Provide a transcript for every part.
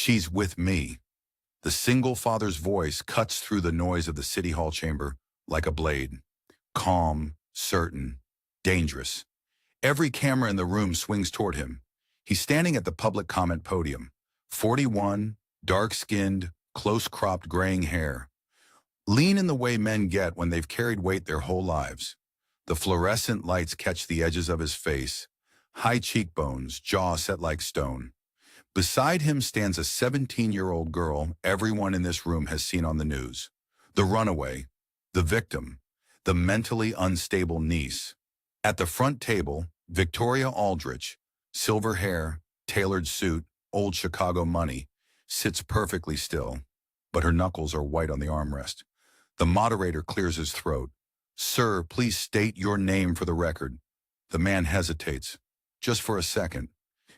She's with me. The single father's voice cuts through the noise of the city hall chamber like a blade. Calm, certain, dangerous. Every camera in the room swings toward him. He's standing at the public comment podium. 41, dark-skinned, close-cropped graying hair. Lean in the way men get when they've carried weight their whole lives. The fluorescent lights catch the edges of his face. High cheekbones, jaw set like stone. Beside him stands a 17-year-old girl everyone in this room has seen on the news. The runaway, the victim, the mentally unstable niece. At the front table, Victoria Aldrich, silver hair, tailored suit, old Chicago money, sits perfectly still, but her knuckles are white on the armrest. The moderator clears his throat. "Sir, please state your name for the record." The man hesitates, just for a second,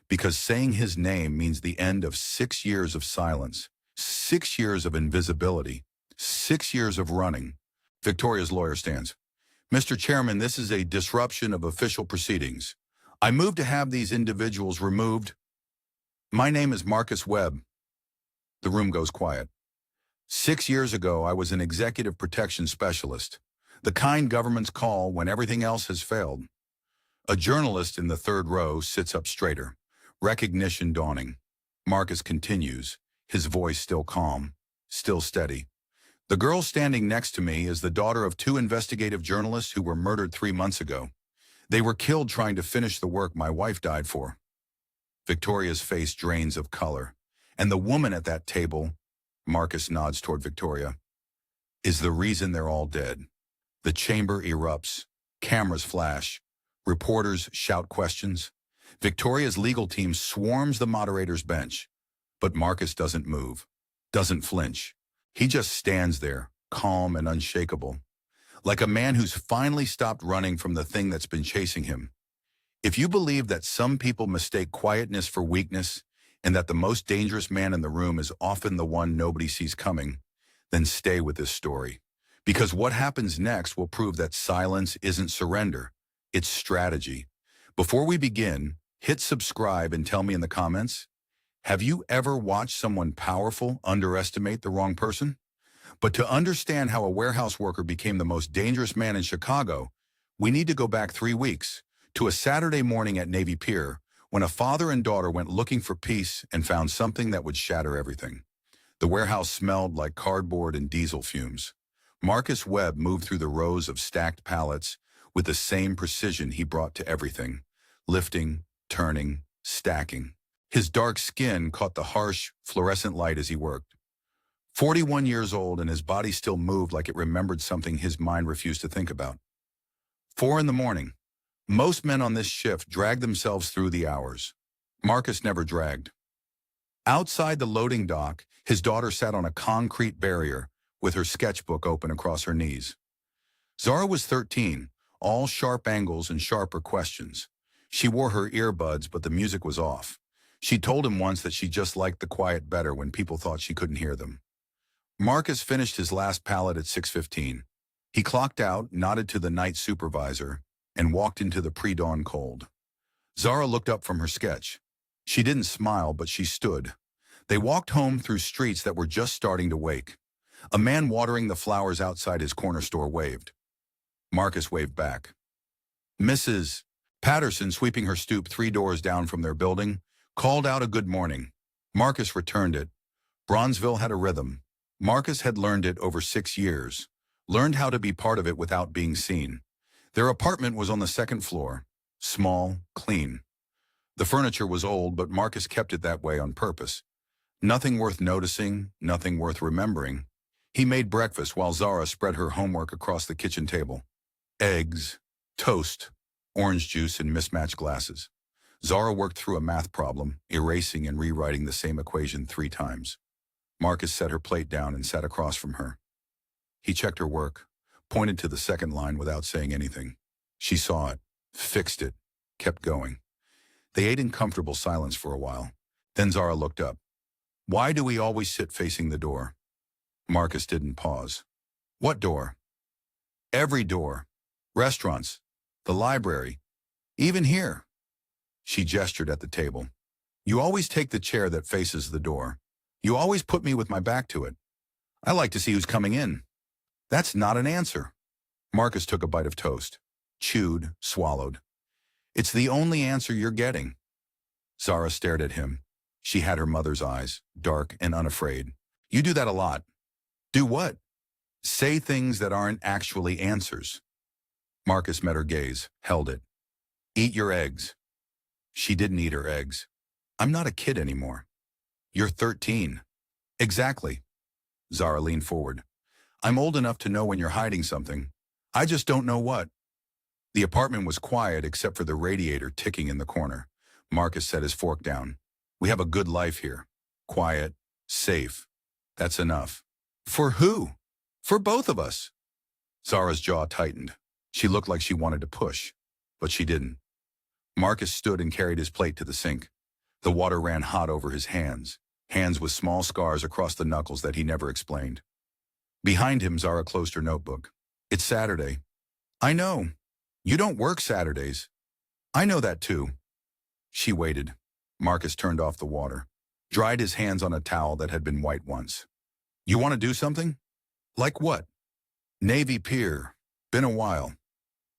because saying his name means the end of 6 years of silence, 6 years of invisibility, 6 years of running. Victoria's lawyer stands. "Mr. Chairman, this is a disruption of official proceedings. I move to have these individuals removed. My name is Marcus Webb." The room goes quiet. 6 years ago, I was an executive protection specialist, the kind governments call when everything else has failed. A journalist in the third row sits up straighter, recognition dawning. Marcus continues, his voice still calm, still steady. "The girl standing next to me is the daughter of 2 investigative journalists who were murdered 3 months ago. They were killed trying to finish the work my wife died for." Victoria's face drains of color. "And the woman at that table," Marcus nods toward Victoria, "is the reason they're all dead." The chamber erupts. Cameras flash. Reporters shout questions. Victoria's legal team swarms the moderator's bench. But Marcus doesn't move, doesn't flinch. He just stands there, calm and unshakable, like a man who's finally stopped running from the thing that's been chasing him. If you believe that some people mistake quietness for weakness, and that the most dangerous man in the room is often the one nobody sees coming, then stay with this story. Because what happens next will prove that silence isn't surrender, it's strategy. Before we begin, hit subscribe and tell me in the comments, have you ever watched someone powerful underestimate the wrong person? But to understand how a warehouse worker became the most dangerous man in Chicago, we need to go back 3 weeks, to a Saturday morning at Navy Pier, when a father and daughter went looking for peace and found something that would shatter everything. The warehouse smelled like cardboard and diesel fumes. Marcus Webb moved through the rows of stacked pallets with the same precision he brought to everything, lifting, turning, stacking. His dark skin caught the harsh, fluorescent light as he worked. 41 years old, and his body still moved like it remembered something his mind refused to think about. 4 in the morning. Most men on this shift dragged themselves through the hours. Marcus never dragged. Outside the loading dock, his daughter sat on a concrete barrier with her sketchbook open across her knees. Zara was 13, all sharp angles and sharper questions. She wore her earbuds, but the music was off. She told him once that she just liked the quiet better when people thought she couldn't hear them. Marcus finished his last pallet at 6:15. He clocked out, nodded to the night supervisor, and walked into the pre-dawn cold. Zara looked up from her sketch. She didn't smile, but she stood. They walked home through streets that were just starting to wake. A man watering the flowers outside his corner store waved. Marcus waved back. Mrs. Patterson, sweeping her stoop 3 doors down from their building, called out a good morning. Marcus returned it. Bronzeville had a rhythm. Marcus had learned it over 6 years, learned how to be part of it without being seen. Their apartment was on the 2nd floor, small, clean. The furniture was old, but Marcus kept it that way on purpose. Nothing worth noticing, nothing worth remembering. He made breakfast while Zara spread her homework across the kitchen table. Eggs, toast, orange juice, and mismatched glasses. Zara worked through a math problem, erasing and rewriting the same equation 3 times. Marcus set her plate down and sat across from her. He checked her work, pointed to the 2nd line without saying anything. She saw it, fixed it, kept going. They ate in comfortable silence for a while. Then Zara looked up. "Why do we always sit facing the door?" Marcus didn't pause. "What door?" "Every door. Restaurants, the library, even here." She gestured at the table. "You always take the chair that faces the door. You always put me with my back to it. I like to see who's coming in. That's not an answer. Marcus took a bite of toast, chewed, swallowed. It's the only answer you're getting. Zara stared at him. She had her mother's eyes, dark and unafraid. You do that a lot. Do what? Say things that aren't actually answers. Marcus met her gaze, held it. Eat your eggs. She didn't eat her eggs. I'm not a kid anymore. You're 13. Exactly. Zara leaned forward. I'm old enough to know when you're hiding something. I just don't know what. The apartment was quiet except for the radiator ticking in the corner. Marcus set his fork down. We have a good life here. Quiet, safe. That's enough. For who? For both of us. Zara's jaw tightened. She looked like she wanted to push, but she didn't. Marcus stood and carried his plate to the sink. The water ran hot over his hands with small scars across the knuckles that he never explained. Behind him, Zara closed her notebook. It's Saturday. I know. You don't work Saturdays. I know that too. She waited. Marcus turned off the water, dried his hands on a towel that had been white once. You want to do something? Like what? Navy Pier. Been a while.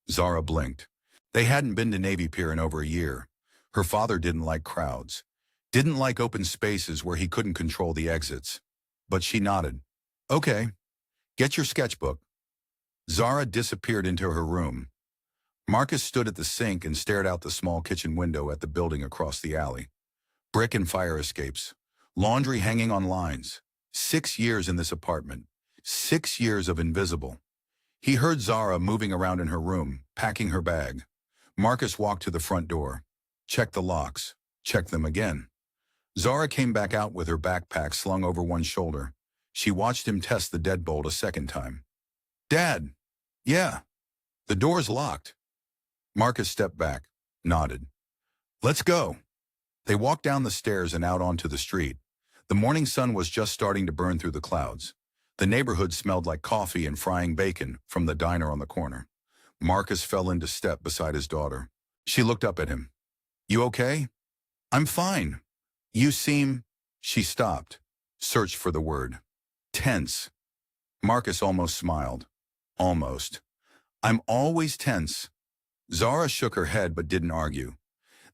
Zara blinked. They hadn't been to Navy Pier in over a year. Her father didn't like crowds, didn't like open spaces where he couldn't control the exits. But she nodded. Okay, get your sketchbook. Zara disappeared into her room. Marcus stood at the sink and stared out the small kitchen window at the building across the alley. Brick and fire escapes, laundry hanging on lines. 6 years in this apartment, 6 years of invisible. He heard Zara moving around in her room, packing her bag. Marcus walked to the front door, checked the locks, checked them again. Zara came back out with her backpack slung over one shoulder. She watched him test the deadbolt a second time. Dad, yeah, the door's locked. Marcus stepped back, nodded. Let's go. They walked down the stairs and out onto the street. The morning sun was just starting to burn through the clouds. The neighborhood smelled like coffee and frying bacon from the diner on the corner. Marcus fell into step beside his daughter. She looked up at him. You okay? I'm fine. You seem... She stopped, searched for the word. Tense. Marcus almost smiled. Almost. I'm always tense. Zara shook her head but didn't argue.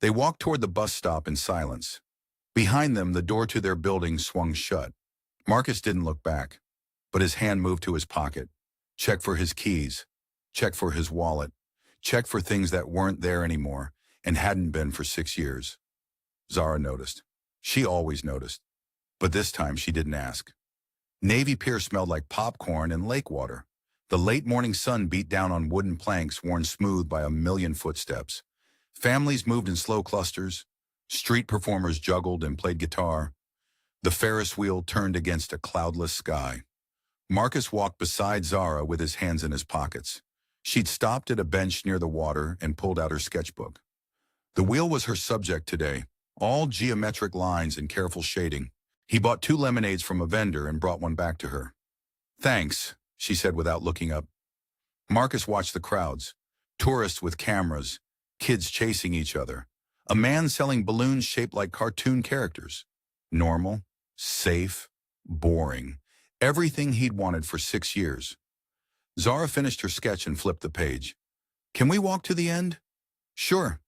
They walked toward the bus stop in silence. Behind them, the door to their building swung shut. Marcus didn't look back, but his hand moved to his pocket. Check for his keys. Check for his wallet. Check for things that weren't there anymore and hadn't been for 6 years. Zara noticed. She always noticed. But this time she didn't ask. Navy Pier smelled like popcorn and lake water. The late morning sun beat down on wooden planks worn smooth by a million footsteps. Families moved in slow clusters. Street performers juggled and played guitar. The Ferris wheel turned against a cloudless sky. Marcus walked beside Zara with his hands in his pockets. She'd stopped at a bench near the water and pulled out her sketchbook. The wheel was her subject today, all geometric lines and careful shading. He bought 2 lemonades from a vendor and brought one back to her. Thanks, she said without looking up. Marcus watched the crowds, tourists with cameras, kids chasing each other, a man selling balloons shaped like cartoon characters. Normal, safe, boring, everything he'd wanted for 6 years. Zara finished her sketch and flipped the page. Can we walk to the end? Sure.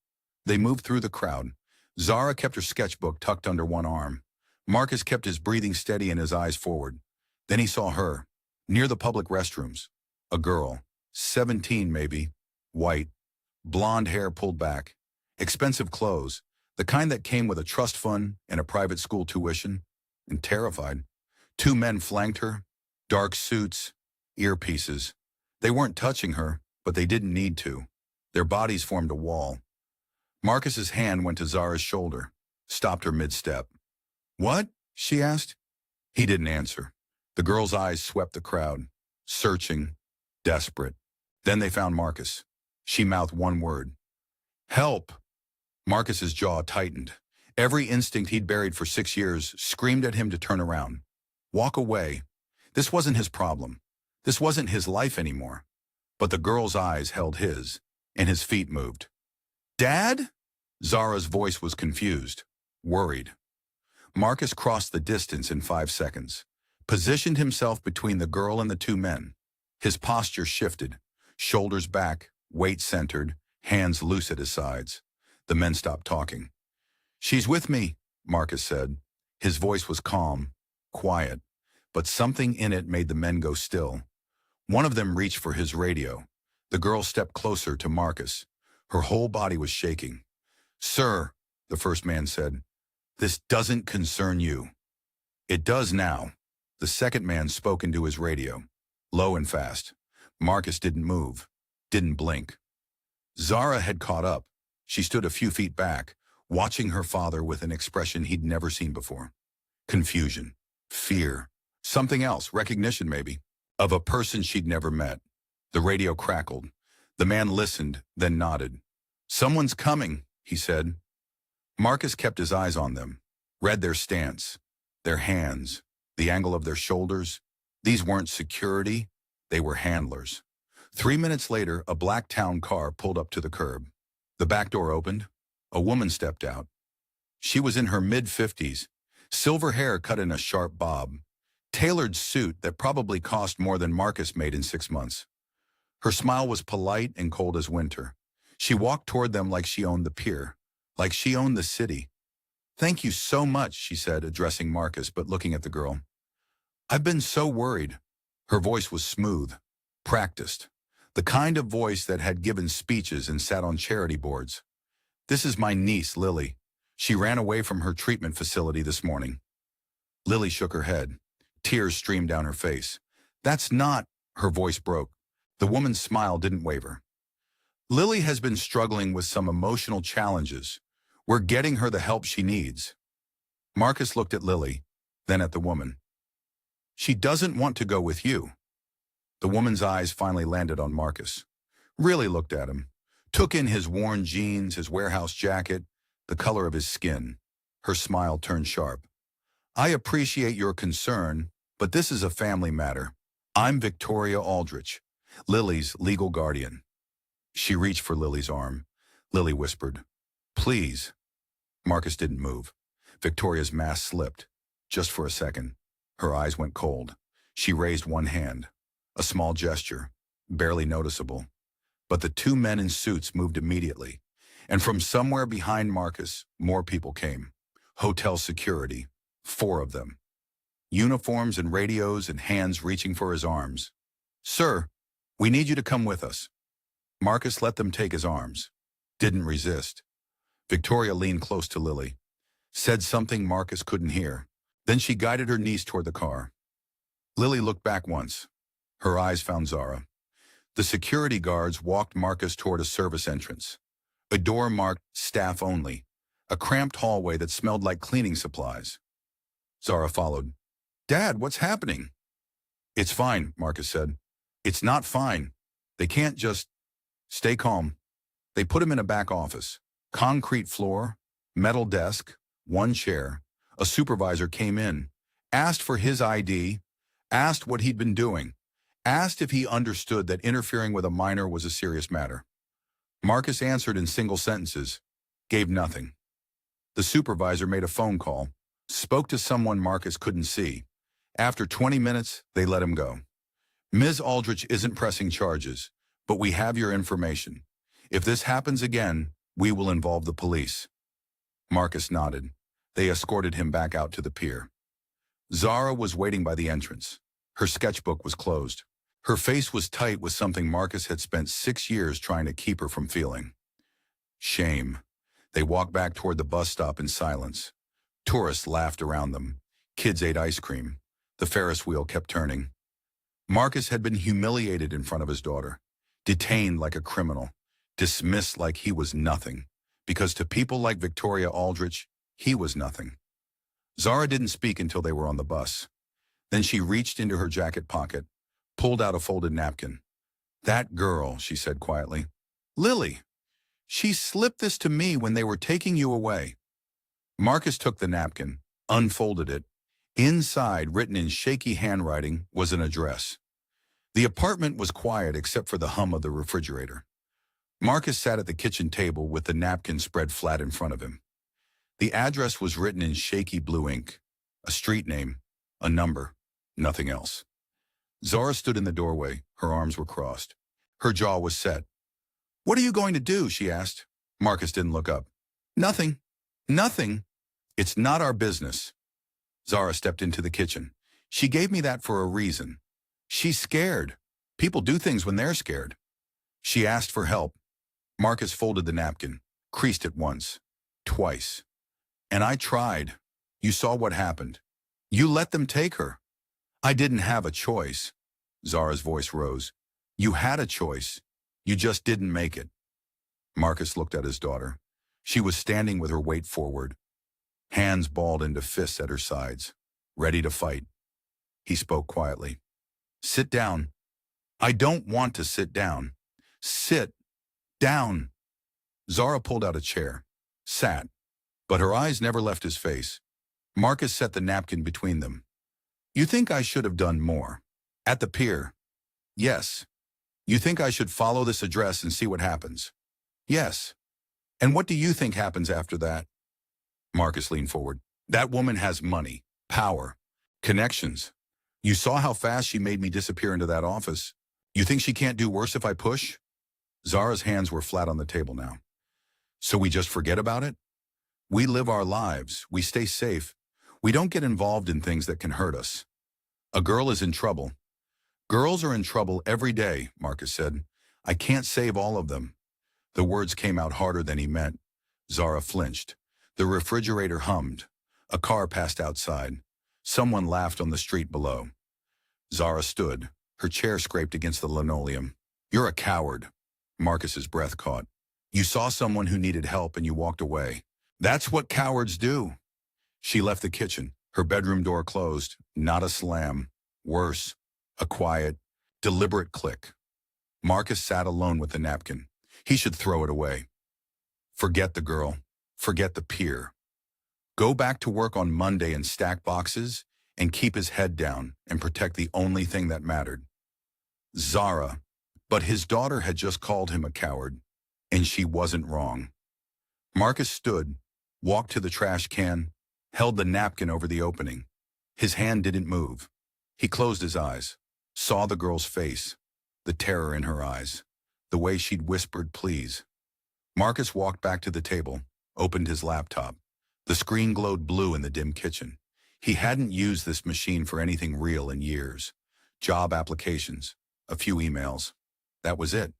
They moved through the crowd. Zara kept her sketchbook tucked under one arm. Marcus kept his breathing steady and his eyes forward. Then he saw her, near the public restrooms. A girl, 17 maybe, white, blonde hair pulled back, expensive clothes, the kind that came with a trust fund and a private school tuition, and terrified. 2 men flanked her, dark suits, earpieces. They weren't touching her, but they didn't need to. Their bodies formed a wall. Marcus's hand went to Zara's shoulder, stopped her mid-step. What? She asked. He didn't answer. The girl's eyes swept the crowd, searching, desperate. Then they found Marcus. She mouthed one word. Help! Marcus's jaw tightened. Every instinct he'd buried for 6 years screamed at him to turn around. Walk away. This wasn't his problem. This wasn't his life anymore. But the girl's eyes held his, and his feet moved. Dad? Zara's voice was confused, worried. Marcus crossed the distance in 5 seconds, positioned himself between the girl and the two men. His posture shifted, shoulders back, weight centered, hands loose at his sides. The men stopped talking. "She's with me," Marcus said. His voice was calm, quiet, but something in it made the men go still. One of them reached for his radio. The girl stepped closer to Marcus. Her whole body was shaking. "Sir," the first man said, "this doesn't concern you." "It does now." The second man spoke into his radio, low and fast. Marcus didn't move, didn't blink. Zara had caught up. She stood a few feet back, watching her father with an expression he'd never seen before. Confusion, fear, something else, recognition maybe, of a person she'd never met. The radio crackled. The man listened, then nodded. "Someone's coming," he said. Marcus kept his eyes on them, read their stance, their hands, the angle of their shoulders. These weren't security, they were handlers. 3 minutes later, a black town car pulled up to the curb. The back door opened. A woman stepped out. She was in her mid-50s, silver hair cut in a sharp bob, tailored suit that probably cost more than Marcus made in 6 months. Her smile was polite and cold as winter. She walked toward them like she owned the pier, like she owned the city. "Thank you so much," she said, addressing Marcus but looking at the girl. "I've been so worried." Her voice was smooth, practiced, the kind of voice that had given speeches and sat on charity boards. "This is my niece, Lily. She ran away from her treatment facility this morning." Lily shook her head. Tears streamed down her face. "That's not—" Her voice broke. The woman's smile didn't waver. "Lily has been struggling with some emotional challenges. We're getting her the help she needs." Marcus looked at Lily, then at the woman. "She doesn't want to go with you." The woman's eyes finally landed on Marcus. Really looked at him. Took in his worn jeans, his warehouse jacket, the color of his skin. Her smile turned sharp. "I appreciate your concern, but this is a family matter. I'm Victoria Aldrich, Lily's legal guardian." She reached for Lily's arm. Lily whispered, "Please." Marcus didn't move. Victoria's mask slipped. Just for a second. Her eyes went cold. She raised one hand. A small gesture, barely noticeable. But the two men in suits moved immediately. And from somewhere behind Marcus, more people came. Hotel security. 4 of them. Uniforms and radios and hands reaching for his arms. "Sir, we need you to come with us." Marcus let them take his arms. Didn't resist. Victoria leaned close to Lily. Said something Marcus couldn't hear. Then she guided her niece toward the car. Lily looked back once. Her eyes found Zara. The security guards walked Marcus toward a service entrance. A door marked "Staff Only," a cramped hallway that smelled like cleaning supplies. Zara followed. "Dad, what's happening?" "It's fine," Marcus said. "It's not fine. They can't just—" "Stay calm." They put him in a back office. Concrete floor, metal desk, 1 chair. A supervisor came in, asked for his ID, asked what he'd been doing, asked if he understood that interfering with a minor was a serious matter. Marcus answered in single sentences, gave nothing. The supervisor made a phone call, spoke to someone Marcus couldn't see. After 20 minutes, they let him go. "Ms. Aldrich isn't pressing charges, but we have your information. If this happens again, we will involve the police." Marcus nodded. They escorted him back out to the pier. Zara was waiting by the entrance. Her sketchbook was closed. Her face was tight with something Marcus had spent 6 years trying to keep her from feeling. Shame. They walked back toward the bus stop in silence. Tourists laughed around them. Kids ate ice cream. The Ferris wheel kept turning. Marcus had been humiliated in front of his daughter, detained like a criminal, dismissed like he was nothing, because to people like Victoria Aldrich, he was nothing. Zara didn't speak until they were on the bus. Then she reached into her jacket pocket, pulled out a folded napkin. "That girl," she said quietly. "Lily. She slipped this to me when they were taking you away." Marcus took the napkin, unfolded it. Inside, written in shaky handwriting, was an address. The apartment was quiet except for the hum of the refrigerator. Marcus sat at the kitchen table with the napkin spread flat in front of him. The address was written in shaky blue ink. A street name, a number, nothing else. Zara stood in the doorway. Her arms were crossed. Her jaw was set. "What are you going to do?" she asked. Marcus didn't look up. "Nothing. Nothing. It's not our business." Zara stepped into the kitchen. "She gave me that for a reason. She's scared. People do things when they're scared." She asked for help. Marcus folded the napkin, creased it once, twice. "And I tried. You saw what happened. You let them take her." "I didn't have a choice." Zara's voice rose. "You had a choice. You just didn't make it." Marcus looked at his daughter. She was standing with her weight forward, hands balled into fists at her sides, ready to fight. He spoke quietly. "Sit down." "I don't want to sit down." "Sit down." Zara pulled out a chair, sat, but her eyes never left his face. Marcus set the napkin between them. "You think I should have done more? At the pier?" "Yes." "You think I should follow this address and see what happens?" "Yes." "And what do you think happens after that?" Marcus leaned forward. "That woman has money, power, connections. You saw how fast she made me disappear into that office. You think she can't do worse if I push?" Zara's hands were flat on the table now. "So we just forget about it? We live our lives. We stay safe. We don't get involved in things that can hurt us. A girl is in trouble." "Girls are in trouble every day," Marcus said. "I can't save all of them." The words came out harder than he meant. Zara flinched. The refrigerator hummed. A car passed outside. Someone laughed on the street below. Zara stood. Her chair scraped against the linoleum. "You're a coward." Marcus's breath caught. "You saw someone who needed help and you walked away. That's what cowards do." She left the kitchen. Her bedroom door closed. Not a slam. Worse, a quiet, deliberate click. Marcus sat alone with the napkin. He should throw it away. Forget the girl. Forget the pier. Go back to work on Monday and stack boxes and keep his head down and protect the only thing that mattered. Zara. But his daughter had just called him a coward, and she wasn't wrong. Marcus stood, walked to the trash can, held the napkin over the opening. His hand didn't move. He closed his eyes, saw the girl's face, the terror in her eyes, the way she'd whispered, "Please." Marcus walked back to the table, opened his laptop. The screen glowed blue in the dim kitchen. He hadn't used this machine for anything real in years. Job applications, a few emails. That was it.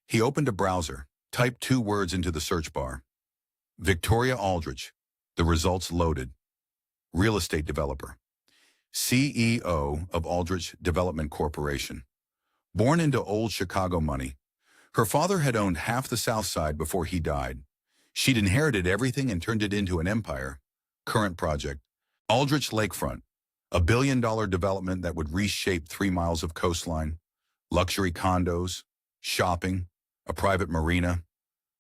He opened a browser, typed 2 words into the search bar. Victoria Aldrich. The results loaded. Real estate developer. CEO of Aldrich Development Corporation. Born into old Chicago money. Her father had owned half the South Side before he died. She'd inherited everything and turned it into an empire. Current project. Aldrich Lakefront. A $1 billion development that would reshape 3 miles of coastline. Luxury condos, shopping, a private marina.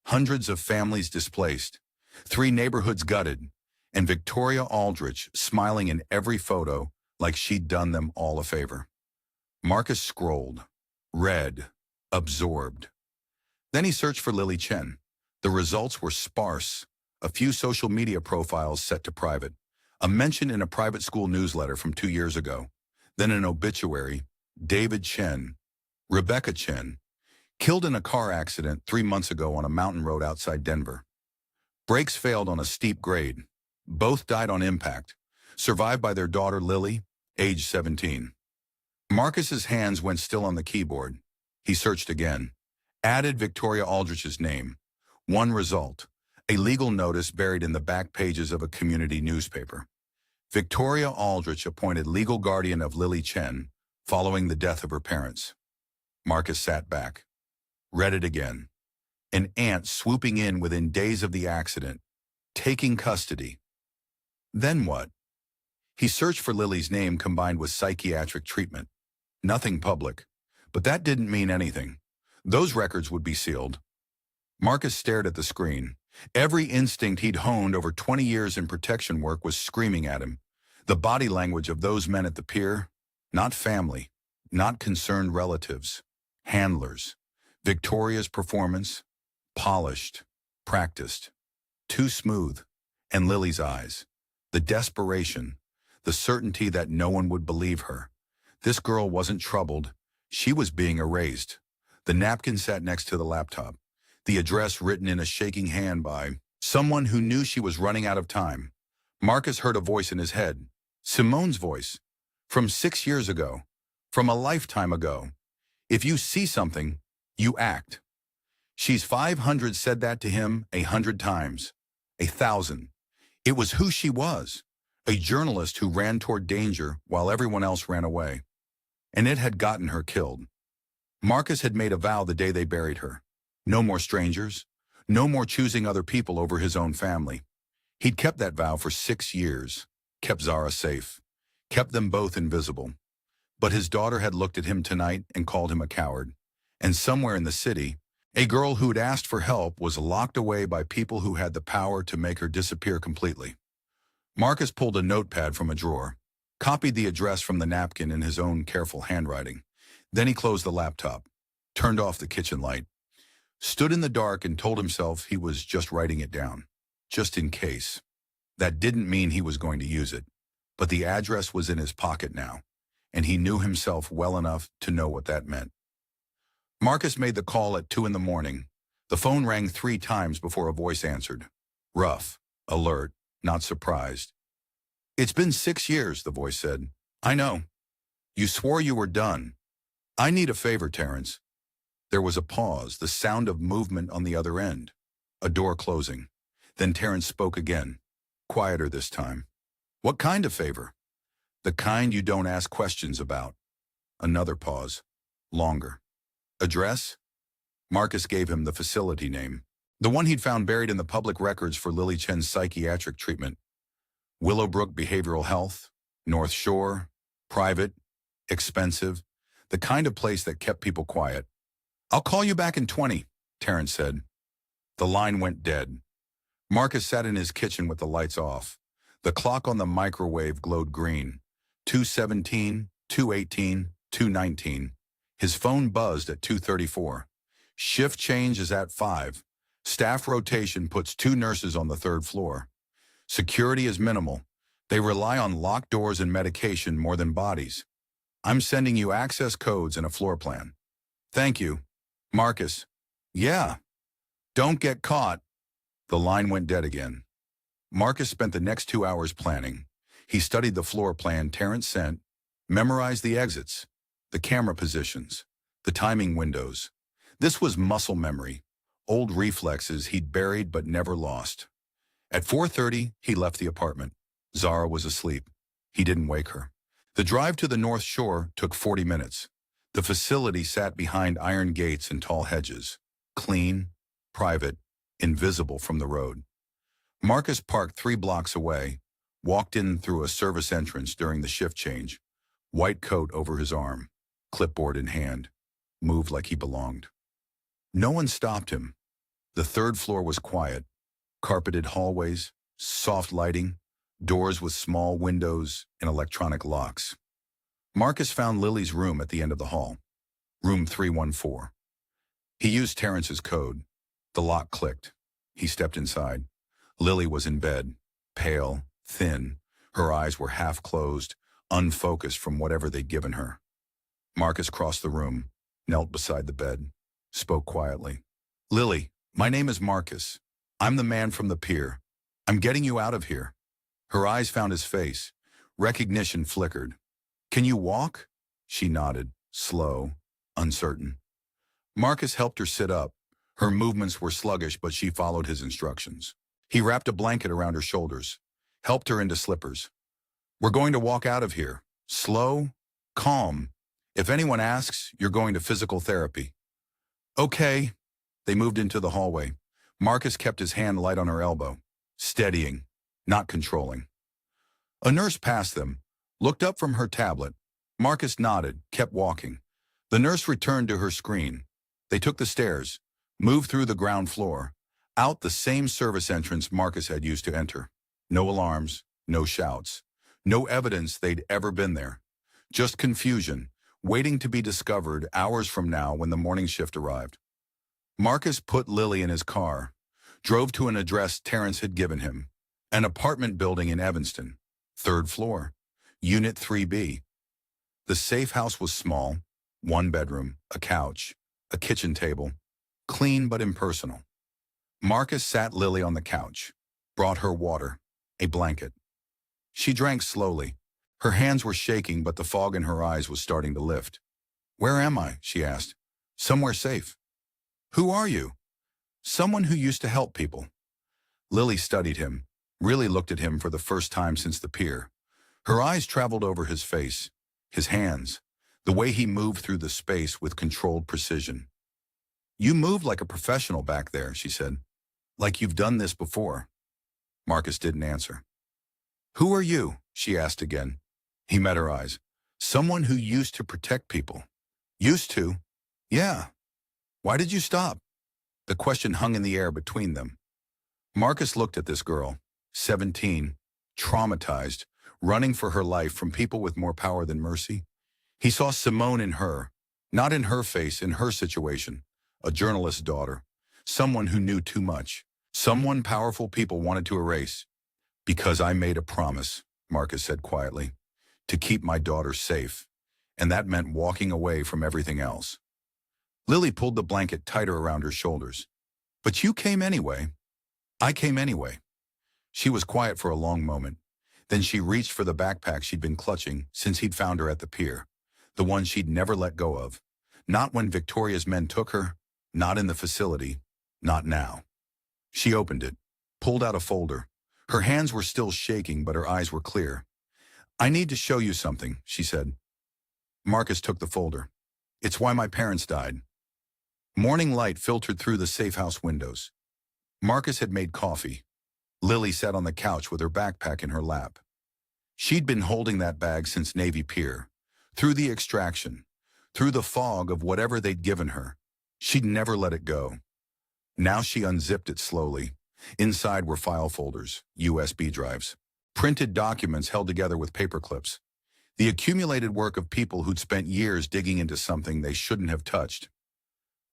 Hundreds of families displaced. 3 neighborhoods gutted. And Victoria Aldrich smiling in every photo like she'd done them all a favor. Marcus scrolled, read, absorbed. Then he searched for Lily Chen. The results were sparse. A few social media profiles set to private. A mention in a private school newsletter from 2 years ago. Then an obituary. David Chen. Rebecca Chen. Killed in a car accident 3 months ago on a mountain road outside Denver. Brakes failed on a steep grade. Both died on impact. Survived by their daughter Lily, age 17. Marcus's hands went still on the keyboard. He searched again. Added Victoria Aldrich's name. One result. A legal notice buried in the back pages of a community newspaper. Victoria Aldrich appointed legal guardian of Lily Chen following the death of her parents. Marcus sat back. Read it again. An aunt swooping in within days of the accident. Taking custody. Then what? He searched for Lily's name combined with psychiatric treatment. Nothing public. But that didn't mean anything. Those records would be sealed. Marcus stared at the screen. Every instinct he'd honed over 20 years in protection work was screaming at him. The body language of those men at the pier, not family, not concerned relatives, handlers. Victoria's performance, polished, practiced, too smooth, And Lily's eyes. The desperation. The certainty that no one would believe her. This girl wasn't troubled. She was being erased. The napkin sat next to the laptop. The address written in a shaking hand by someone who knew she was running out of time. Marcus heard a voice in his head. Simone's voice. From 6 years ago. From a lifetime ago. If you see something, you act. She's 500 said that to him 100 times. 1,000. It was who she was. A journalist who ran toward danger while everyone else ran away. And it had gotten her killed. Marcus had made a vow the day they buried her. No more strangers. No more choosing other people over his own family. He'd kept that vow for 6 years. Kept Zara safe. Kept them both invisible. But his daughter had looked at him tonight and called him a coward. And somewhere in the city, a girl who'd asked for help was locked away by people who had the power to make her disappear completely. Marcus pulled a notepad from a drawer, copied the address from the napkin in his own careful handwriting. Then he closed the laptop, turned off the kitchen light, stood in the dark and told himself he was just writing it down, just in case. That didn't mean he was going to use it, but the address was in his pocket now, and he knew himself well enough to know what that meant. Marcus made the call at 2 in the morning. The phone rang 3 times before a voice answered. Rough, alert, not surprised. It's been 6 years, the voice said. I know. You swore you were done. I need a favor, Terrence. There was a pause, the sound of movement on the other end. A door closing. Then Terrence spoke again, quieter this time. What kind of favor? The kind you don't ask questions about. Another pause. Longer. Address? Marcus gave him the facility name. The one he'd found buried in the public records for Lily Chen's psychiatric treatment. Willowbrook Behavioral Health, North Shore, private, expensive, the kind of place that kept people quiet. I'll call you back in 20, Terrence said. The line went dead. Marcus sat in his kitchen with the lights off. The clock on the microwave glowed green. 2:17, 2:18, 2:19. His phone buzzed at 2:34. Shift change is at 5. Staff rotation puts 2 nurses on the 3rd floor. Security is minimal. They rely on locked doors and medication more than bodies. I'm sending you access codes and a floor plan. Thank you. Marcus. Yeah. Don't get caught. The line went dead again. Marcus spent the next 2 hours planning. He studied the floor plan Terrence sent, memorized the exits, the camera positions, the timing windows. This was muscle memory, old reflexes he'd buried but never lost. At 4:30, he left the apartment. Zara was asleep. He didn't wake her. The drive to the North Shore took 40 minutes. The facility sat behind iron gates and tall hedges, clean, private, invisible from the road. Marcus parked 3 blocks away, walked in through a service entrance during the shift change, white coat over his arm, clipboard in hand, moved like he belonged. No one stopped him. The 3rd floor was quiet, carpeted hallways, soft lighting, doors with small windows and electronic locks. Marcus found Lily's room at the end of the hall, room 314. He used Terrence's code. The lock clicked. He stepped inside. Lily was in bed, pale, thin. Her eyes were half closed, unfocused from whatever they'd given her. Marcus crossed the room, knelt beside the bed, spoke quietly. Lily, my name is Marcus. I'm the man from the pier. I'm getting you out of here. Her eyes found his face. Recognition flickered. Can you walk? She nodded, slow, uncertain. Marcus helped her sit up. Her movements were sluggish, but she followed his instructions. He wrapped a blanket around her shoulders, helped her into slippers. We're going to walk out of here. Slow, calm. If anyone asks, you're going to physical therapy. Okay. They moved into the hallway. Marcus kept his hand light on her elbow, steadying, not controlling. A nurse passed them, looked up from her tablet. Marcus nodded, kept walking. The nurse returned to her screen. They took the stairs, moved through the ground floor, out the same service entrance Marcus had used to enter. No alarms, no shouts, no evidence they'd ever been there. Just confusion, waiting to be discovered hours from now when the morning shift arrived. Marcus put Lily in his car, drove to an address Terrence had given him, An apartment building in Evanston, third floor, Unit 3B. The safe house was small, one bedroom, a couch, a kitchen table, clean but impersonal. Marcus sat Lily on the couch, brought her water, a blanket. She drank slowly. Her hands were shaking, but the fog in her eyes was starting to lift. "Where am I?" she asked. "Somewhere safe." "Who are you?" "Someone who used to help people." Lily studied him, really looked at him for the first time since the pier. Her eyes traveled over his face, his hands, the way he moved through the space with controlled precision. "You moved like a professional back there," she said. "Like you've done this before." Marcus didn't answer. "Who are you?" she asked again. He met her eyes. "Someone who used to protect people." "Used to?" "Yeah." "Why did you stop?" The question hung in the air between them. Marcus looked at this girl, 17, traumatized, running for her life from people with more power than mercy. He saw Simone in her, not in her face, in her situation, a journalist's daughter, someone who knew too much, someone powerful people wanted to erase. "Because I made a promise," Marcus said quietly, "to keep my daughter safe, and that meant walking away from everything else." Lily pulled the blanket tighter around her shoulders. "But you came anyway." "I came anyway." She was quiet for a long moment. Then she reached for the backpack she'd been clutching since he'd found her at the pier, the one she'd never let go of. Not when Victoria's men took her, not in the facility, not now. She opened it, pulled out a folder. Her hands were still shaking, but her eyes were clear. "I need to show you something," she said. Marcus took the folder. "It's why my parents died." Morning light filtered through the safe house windows. Marcus had made coffee. Lily sat on the couch with her backpack in her lap. She'd been holding that bag since Navy Pier, through the extraction, through the fog of whatever they'd given her. She'd never let it go. Now she unzipped it slowly. Inside were file folders, USB drives, printed documents held together with paper clips, the accumulated work of people who'd spent years digging into something they shouldn't have touched.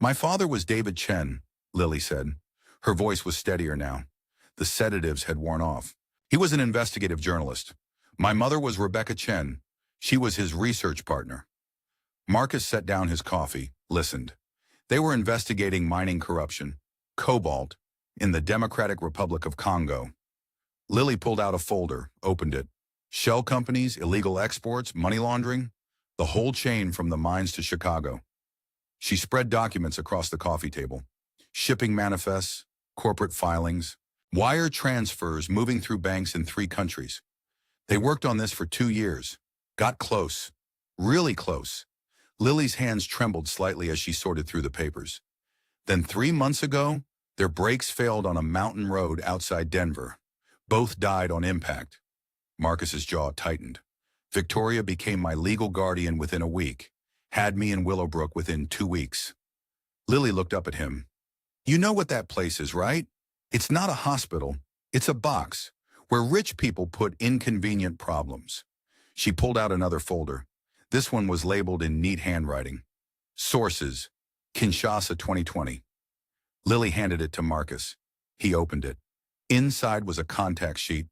"My father was David Chen," Lily said. Her voice was steadier now. The sedatives had worn off. "He was an investigative journalist. My mother was Rebecca Chen. She was his research partner." Marcus set down his coffee, listened. They were investigating mining corruption, cobalt, in the Democratic Republic of Congo. Lily pulled out a folder, opened it. Shell companies, illegal exports, money laundering, the whole chain from the mines to Chicago. She spread documents across the coffee table. Shipping manifests, corporate filings, wire transfers moving through banks in 3 countries. They worked on this for 2 years. Got close. Really close. Lily's hands trembled slightly as she sorted through the papers. Then 3 months ago, their brakes failed on a mountain road outside Denver. Both died on impact. Marcus's jaw tightened. Victoria became my legal guardian within a week. Had me in Willowbrook within 2 weeks. Lily looked up at him. "You know what that place is, right? It's not a hospital. It's a box where rich people put inconvenient problems." She pulled out another folder. This one was labeled in neat handwriting. "Sources, Kinshasa 2020. Lily handed it to Marcus. He opened it. Inside was a contact sheet.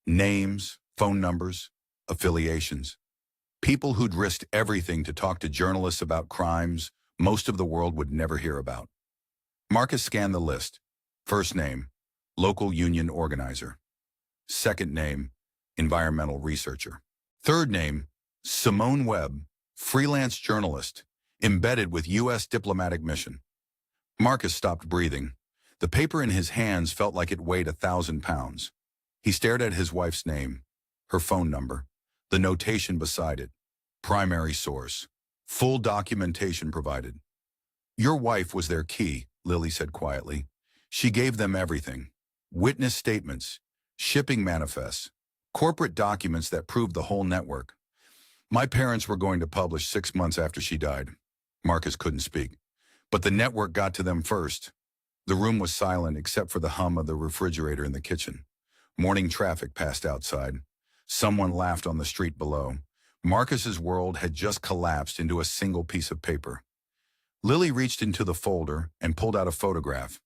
Names, phone numbers, affiliations. People who'd risked everything to talk to journalists about crimes most of the world would never hear about. Marcus scanned the list. First name, local union organizer. Second name, environmental researcher. Third name, Simone Webb, freelance journalist, embedded with U.S. diplomatic mission. Marcus stopped breathing. The paper in his hands felt like it weighed 1,000 pounds. He stared at his wife's name, her phone number, the notation beside it. Primary source. Full documentation provided. "Your wife was their key," Lily said quietly. "She gave them everything. Witness statements, shipping manifests, corporate documents that proved the whole network. My parents were going to publish 6 months after she died." Marcus couldn't speak. "But the network got to them first." The room was silent except for the hum of the refrigerator in the kitchen. Morning traffic passed outside. Someone laughed on the street below. Marcus's world had just collapsed into a single piece of paper. Lily reached into the folder and pulled out a photograph.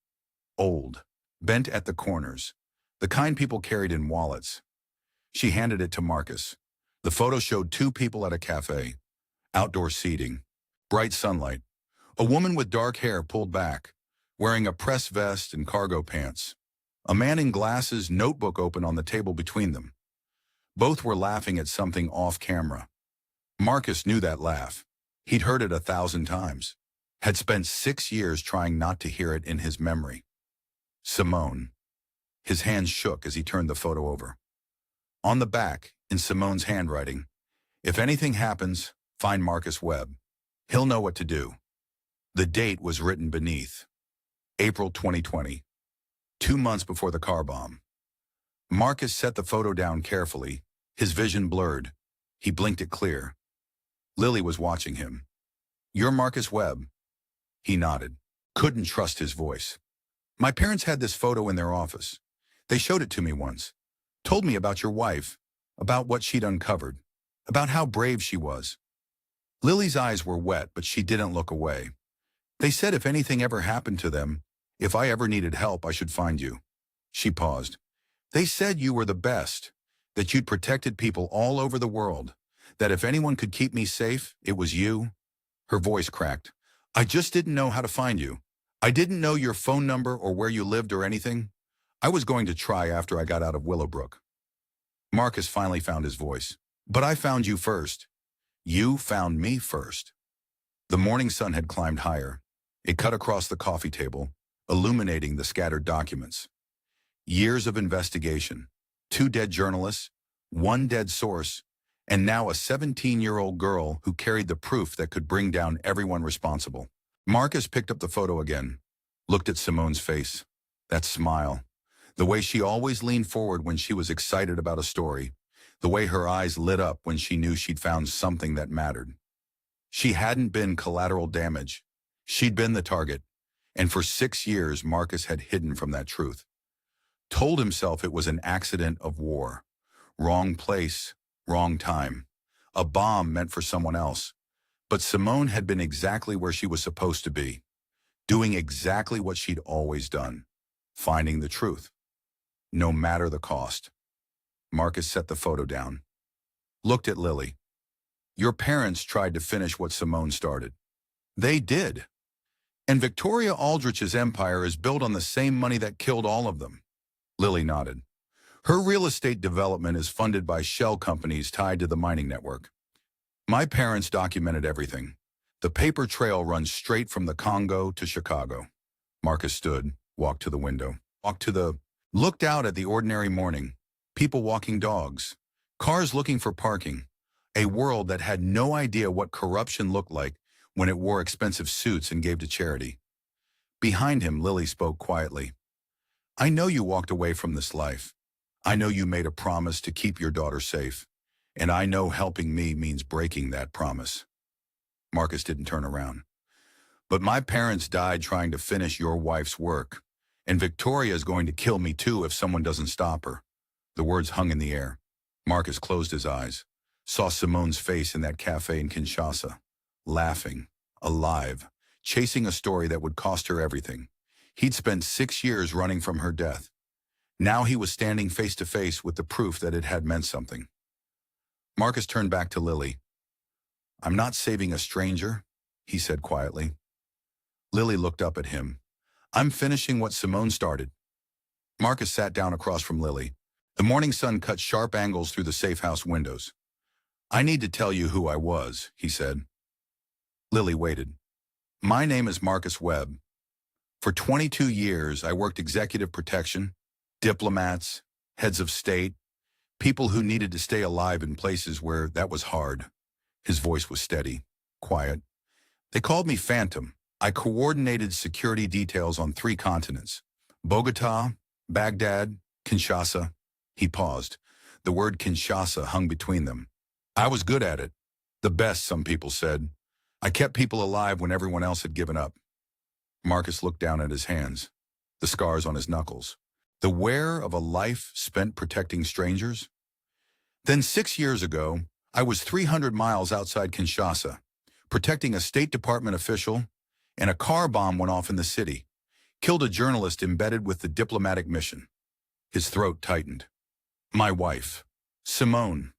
Old, bent at the corners. the kind people carried in wallets. She handed it to Marcus. The photo showed two people at a cafe, outdoor seating, bright sunlight, a woman with dark hair pulled back, wearing a press vest and cargo pants, a man in glasses, notebook open on the table between them. Both were laughing at something off camera. Marcus knew that laugh. He'd heard it 1,000 times, had spent 6 years trying not to hear it in his memory. Simone. His hands shook as he turned the photo over. On the back, in Simone's handwriting, "If anything happens, find Marcus Webb. He'll know what to do." The date was written beneath. April 2020, 2 months before the car bomb. Marcus set the photo down carefully, his vision blurred. He blinked it clear. Lily was watching him. "You're Marcus Webb?" He nodded. Couldn't trust his voice. "My parents had this photo in their office. They showed it to me once. Told me about your wife, about what she'd uncovered, about how brave she was." Lily's eyes were wet, but she didn't look away. "They said if anything ever happened to them, if I ever needed help, I should find you." She paused. "They said you were the best, that you'd protected people all over the world, that if anyone could keep me safe, it was you." Her voice cracked. "I just didn't know how to find you. I didn't know your phone number or where you lived or anything. I was going to try after I got out of Willowbrook." Marcus finally found his voice. "But I found you first. You found me first." The morning sun had climbed higher. It cut across the coffee table, illuminating the scattered documents. Years of investigation, 2 dead journalists, 1 dead source, and now a 17-year-old girl who carried the proof that could bring down everyone responsible. Marcus picked up the photo again, looked at Simone's face. That smile, the way she always leaned forward when she was excited about a story, the way her eyes lit up when she knew she'd found something that mattered. She hadn't been collateral damage. She'd been the target, and for 6 years Marcus had hidden from that truth. Told himself it was an accident of war. Wrong place, wrong time. A bomb meant for someone else. But Simone had been exactly where she was supposed to be, doing exactly what she'd always done, finding the truth, no matter the cost. Marcus set the photo down, looked at Lily. "Your parents tried to finish what Simone started." "They did. And Victoria Aldrich's empire is built on the same money that killed all of them." Lily nodded. "Her real estate development is funded by shell companies tied to the mining network. My parents documented everything. The paper trail runs straight from the Congo to Chicago." Marcus stood, walked to the window, looked out at the ordinary morning, people walking dogs, cars looking for parking, a world that had no idea what corruption looked like when it wore expensive suits and gave to charity. Behind him, Lily spoke quietly. "I know you walked away from this life. I know you made a promise to keep your daughter safe, and I know helping me means breaking that promise." Marcus didn't turn around. "But my parents died trying to finish your wife's work, and Victoria is going to kill me too if someone doesn't stop her." The words hung in the air. Marcus closed his eyes, saw Simone's face in that cafe in Kinshasa, laughing, alive, chasing a story that would cost her everything. He'd spent 6 years running from her death. Now he was standing face to face with the proof that it had meant something. Marcus turned back to Lily. "I'm not saving a stranger," he said quietly. Lily looked up at him. "I'm finishing what Simone started." Marcus sat down across from Lily. The morning sun cut sharp angles through the safe house windows. "I need to tell you who I was," he said. Lily waited. "My name is Marcus Webb. For 22 years, I worked executive protection, diplomats, heads of state, people who needed to stay alive in places where that was hard." His voice was steady, quiet. "They called me Phantom. I coordinated security details on 3 continents: Bogota, Baghdad, Kinshasa." He paused. The word Kinshasa hung between them. "I was good at it. The best, some people said. I kept people alive when everyone else had given up." Marcus looked down at his hands, the scars on his knuckles. The wear of a life spent protecting strangers? "Then 6 years ago, I was 300 miles outside Kinshasa, protecting a State Department official, and a car bomb went off in the city, killed a journalist embedded with the diplomatic mission. His throat tightened. My wife. Simone.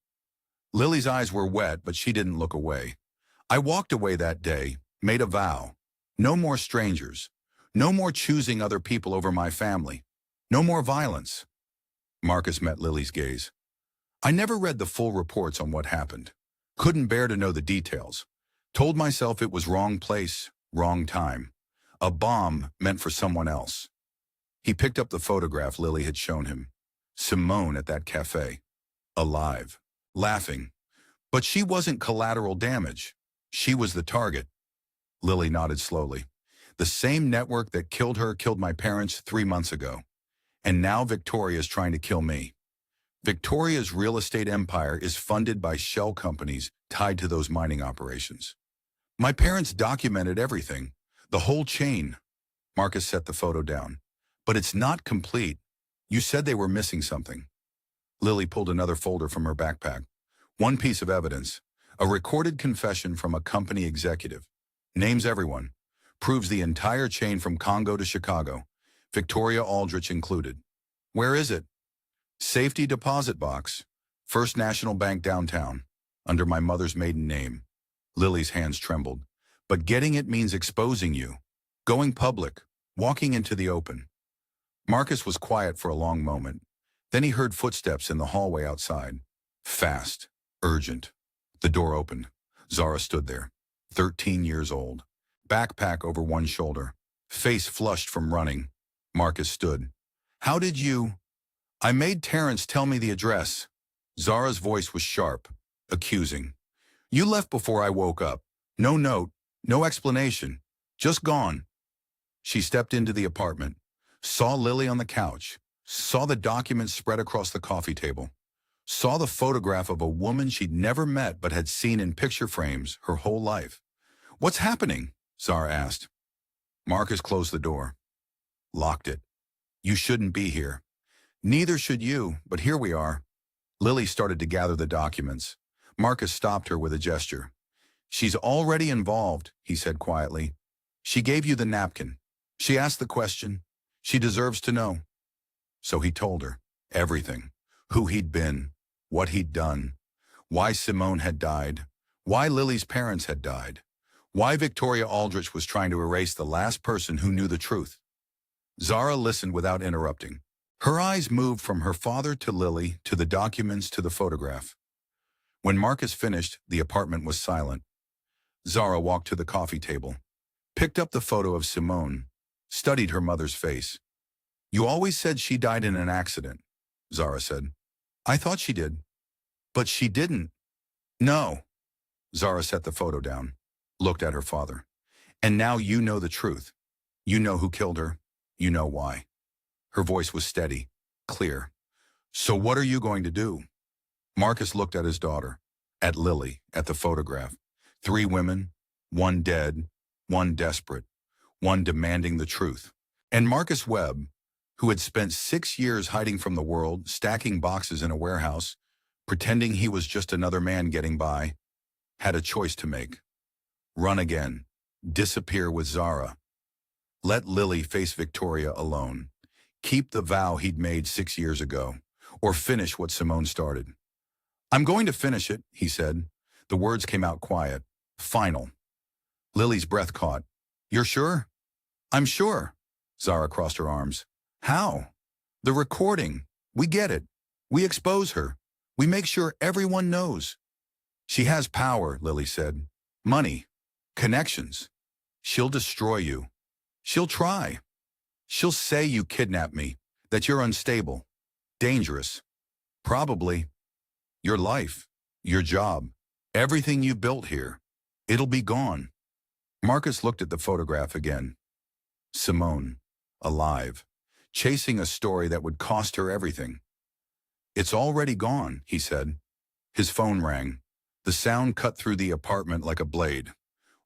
Lily's eyes were wet, but she didn't look away. I walked away that day, made a vow. No more strangers. No more choosing other people over my family. No more violence. Marcus met Lily's gaze. I never read the full reports on what happened. Couldn't bear to know the details. Told myself it was wrong place, wrong time. A bomb meant for someone else. He picked up the photograph Lily had shown him. Simone at that cafe. Alive. Laughing. But she wasn't collateral damage. She was the target. Lily nodded slowly. The same network that killed her killed my parents 3 months ago. And now Victoria's trying to kill me. Victoria's real estate empire is funded by shell companies tied to those mining operations. My parents documented everything, the whole chain. Marcus set the photo down. But it's not complete. You said they were missing something. Lily pulled another folder from her backpack. One piece of evidence, a recorded confession from a company executive. Names everyone. Proves the entire chain from Congo to Chicago, Victoria Aldrich included. Where is it? Safety deposit box, First National Bank downtown, under my mother's maiden name. Lily's hands trembled. But getting it means exposing you, going public, walking into the open. Marcus was quiet for a long moment. Then he heard footsteps in the hallway outside. Fast, urgent. The door opened. Zara stood there, 13 years old. Backpack over one shoulder, face flushed from running. Marcus stood. How did you? I made Terrence tell me the address. Zara's voice was sharp, accusing. You left before I woke up. No note, no explanation. Just gone. She stepped into the apartment, saw Lily on the couch, saw the documents spread across the coffee table, saw the photograph of a woman she'd never met but had seen in picture frames her whole life. What's happening? Zara asked. Marcus closed the door. Locked it. You shouldn't be here. Neither should you, but here we are. Lily started to gather the documents. Marcus stopped her with a gesture. She's already involved, he said quietly. She gave you the napkin. She asked the question. She deserves to know. So he told her everything. Who he'd been, what he'd done, why Simone had died, why Lily's parents had died, why Victoria Aldrich was trying to erase the last person who knew the truth. Zara listened without interrupting. Her eyes moved from her father to Lily, to the documents, to the photograph. When Marcus finished, the apartment was silent. Zara walked to the coffee table, picked up the photo of Simone, studied her mother's face. You always said she died in an accident, Zara said. I thought she did. But she didn't. No. Zara set the photo down, looked at her father. And now you know the truth. You know who killed her. You know why. Her voice was steady, clear. So what are you going to do? Marcus looked at his daughter, at Lily, at the photograph. 3 women, one dead, one desperate, one demanding the truth. And Marcus Webb, who had spent 6 years hiding from the world, stacking boxes in a warehouse, pretending he was just another man getting by, had a choice to make. Run again, disappear with Zara. Let Lily face Victoria alone. Keep the vow he'd made 6 years ago, or finish what Simone started. I'm going to finish it, he said. The words came out quiet, final. Lily's breath caught. You're sure? I'm sure. Zara crossed her arms. How? The recording. We get it. We expose her. We make sure everyone knows. She has power, Lily said. Money. Connections. She'll destroy you. She'll try. She'll say you kidnapped me, that you're unstable, dangerous. Probably. Your life, your job, everything you built here. It'll be gone. Marcus looked at the photograph again. Simone, alive, chasing a story that would cost her everything. It's already gone, he said. His phone rang. The sound cut through the apartment like a blade.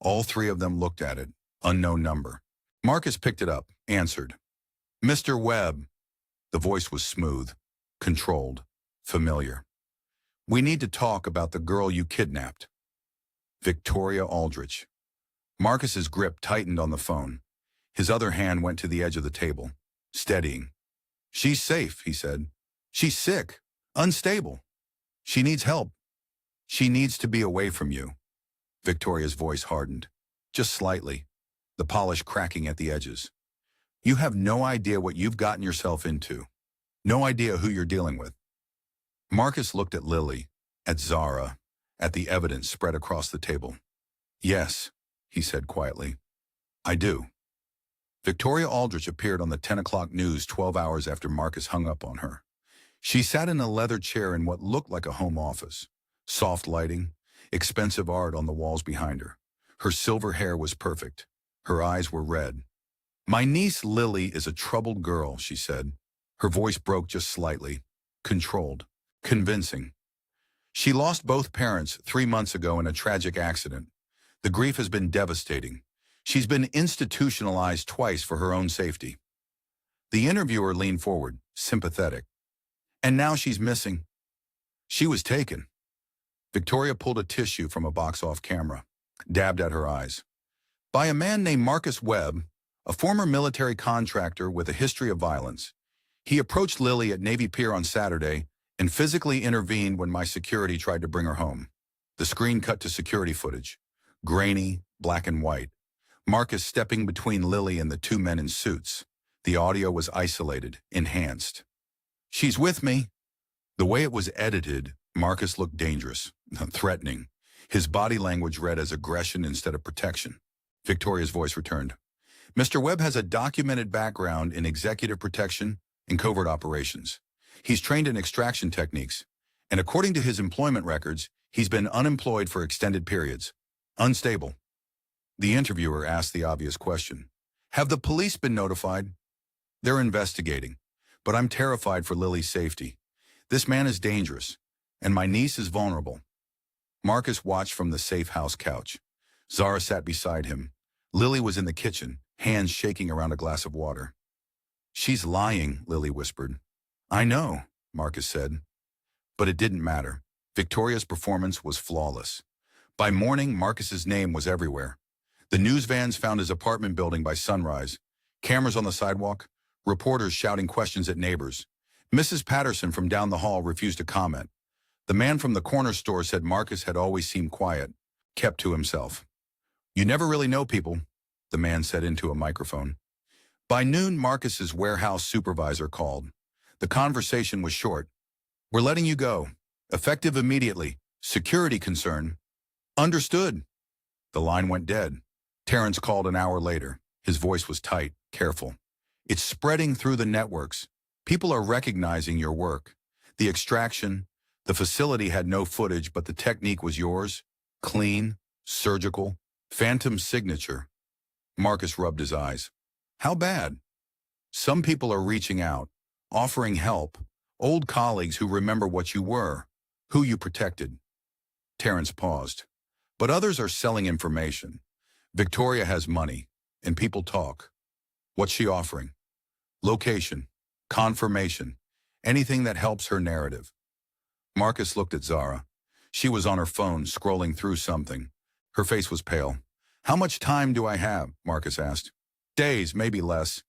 All 3 of them looked at it. Unknown number. Marcus picked it up, answered. Mr. Webb. The voice was smooth, controlled, familiar. We need to talk about the girl you kidnapped. Victoria Aldrich. Marcus's grip tightened on the phone. His other hand went to the edge of the table, steadying. She's safe, he said. She's sick, unstable. She needs help. She needs to be away from you. Victoria's voice hardened, just slightly, the polish cracking at the edges. You have no idea what you've gotten yourself into. No idea who you're dealing with. Marcus looked at Lily, at Zara, at the evidence spread across the table. Yes, he said quietly. I do. Victoria Aldrich appeared on the 10 o'clock news 12 hours after Marcus hung up on her. She sat in a leather chair in what looked like a home office. Soft lighting, expensive art on the walls behind her. Her silver hair was perfect. Her eyes were red. My niece Lily is a troubled girl, she said. Her voice broke just slightly. Controlled. Convincing. She lost both parents 3 months ago in a tragic accident. The grief has been devastating. She's been institutionalized twice for her own safety. The interviewer leaned forward, sympathetic. And now she's missing. She was taken. Victoria pulled a tissue from a box off camera, dabbed at her eyes. By a man named Marcus Webb, a former military contractor with a history of violence. He approached Lily at Navy Pier on Saturday and physically intervened when my security tried to bring her home. The screen cut to security footage, grainy, black and white. Marcus stepping between Lily and the two men in suits. The audio was isolated, enhanced. She's with me. The way it was edited, Marcus looked dangerous, threatening. His body language read as aggression instead of protection. Victoria's voice returned. Mr. Webb has a documented background in executive protection and covert operations. He's trained in extraction techniques, and according to his employment records, he's been unemployed for extended periods. Unstable. The interviewer asked the obvious question. Have the police been notified? They're investigating, but I'm terrified for Lily's safety. This man is dangerous, and my niece is vulnerable. Marcus watched from the safe house couch. Zara sat beside him. Lily was in the kitchen, hands shaking around a glass of water. She's lying, Lily whispered. I know, Marcus said. But it didn't matter. Victoria's performance was flawless. By morning, Marcus's name was everywhere. The news vans found his apartment building by sunrise. Cameras on the sidewalk, reporters shouting questions at neighbors. Mrs. Patterson from down the hall refused to comment. The man from the corner store said Marcus had always seemed quiet, kept to himself. You never really know people, the man said into a microphone. By noon, Marcus's warehouse supervisor called. The conversation was short. We're letting you go. Effective immediately. Security concern. Understood. The line went dead. Terrence called an hour later. His voice was tight, careful. It's spreading through the networks. People are recognizing your work. The extraction, the facility had no footage, but the technique was yours. Clean, surgical, phantom signature. Marcus rubbed his eyes. How bad? Some people are reaching out, offering help. Old colleagues who remember what you were, who you protected. Terrence paused. But others are selling information. Victoria has money, and people talk. What's she offering? Location, confirmation, anything that helps her narrative. Marcus looked at Zara. She was on her phone, scrolling through something. Her face was pale. How much time do I have? Marcus asked. Days, maybe less.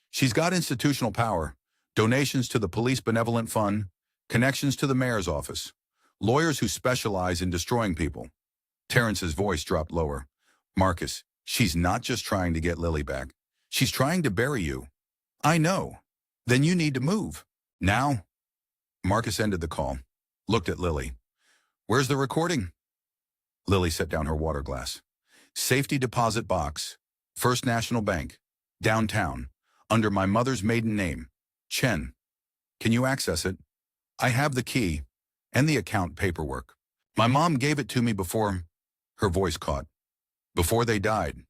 She's got institutional power, donations to the Police Benevolent Fund, connections to the mayor's office, lawyers who specialize in destroying people. Terrence's voice dropped lower. Marcus, she's not just trying to get Lily back. She's trying to bury you. I know. Then you need to move. Now? Marcus ended the call, looked at Lily. Where's the recording? Lily set down her water glass. Safety deposit box, First National Bank, downtown, under my mother's maiden name, Chen. Can you access it? I have the key and the account paperwork. My mom gave it to me before. Her voice caught. Before they died.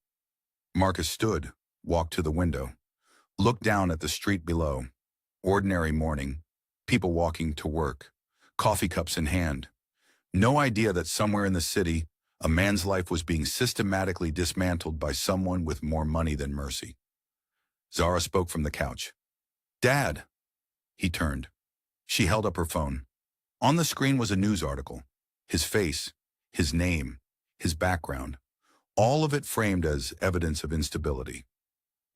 Marcus stood, walked to the window, looked down at the street below. Ordinary morning, people walking to work, coffee cups in hand. No idea that somewhere in the city, a man's life was being systematically dismantled by someone with more money than mercy. Zara spoke from the couch. Dad. He turned. She held up her phone. On the screen was a news article. His face, his name, his background. All of it framed as evidence of instability.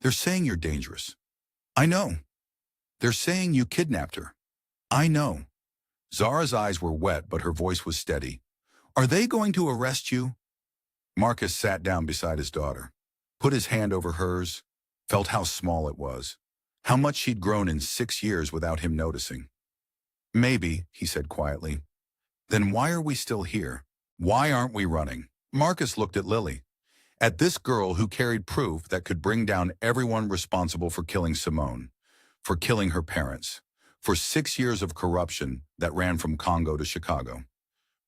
They're saying you're dangerous. I know. They're saying you kidnapped her. I know. Zara's eyes were wet, but her voice was steady. Are they going to arrest you? Marcus sat down beside his daughter, put his hand over hers, felt how small it was, how much she'd grown in 6 years without him noticing. Maybe, he said quietly. Then why are we still here? Why aren't we running? Marcus looked at Lily, at this girl who carried proof that could bring down everyone responsible for killing Simone, for killing her parents, for 6 years of corruption that ran from Congo to Chicago.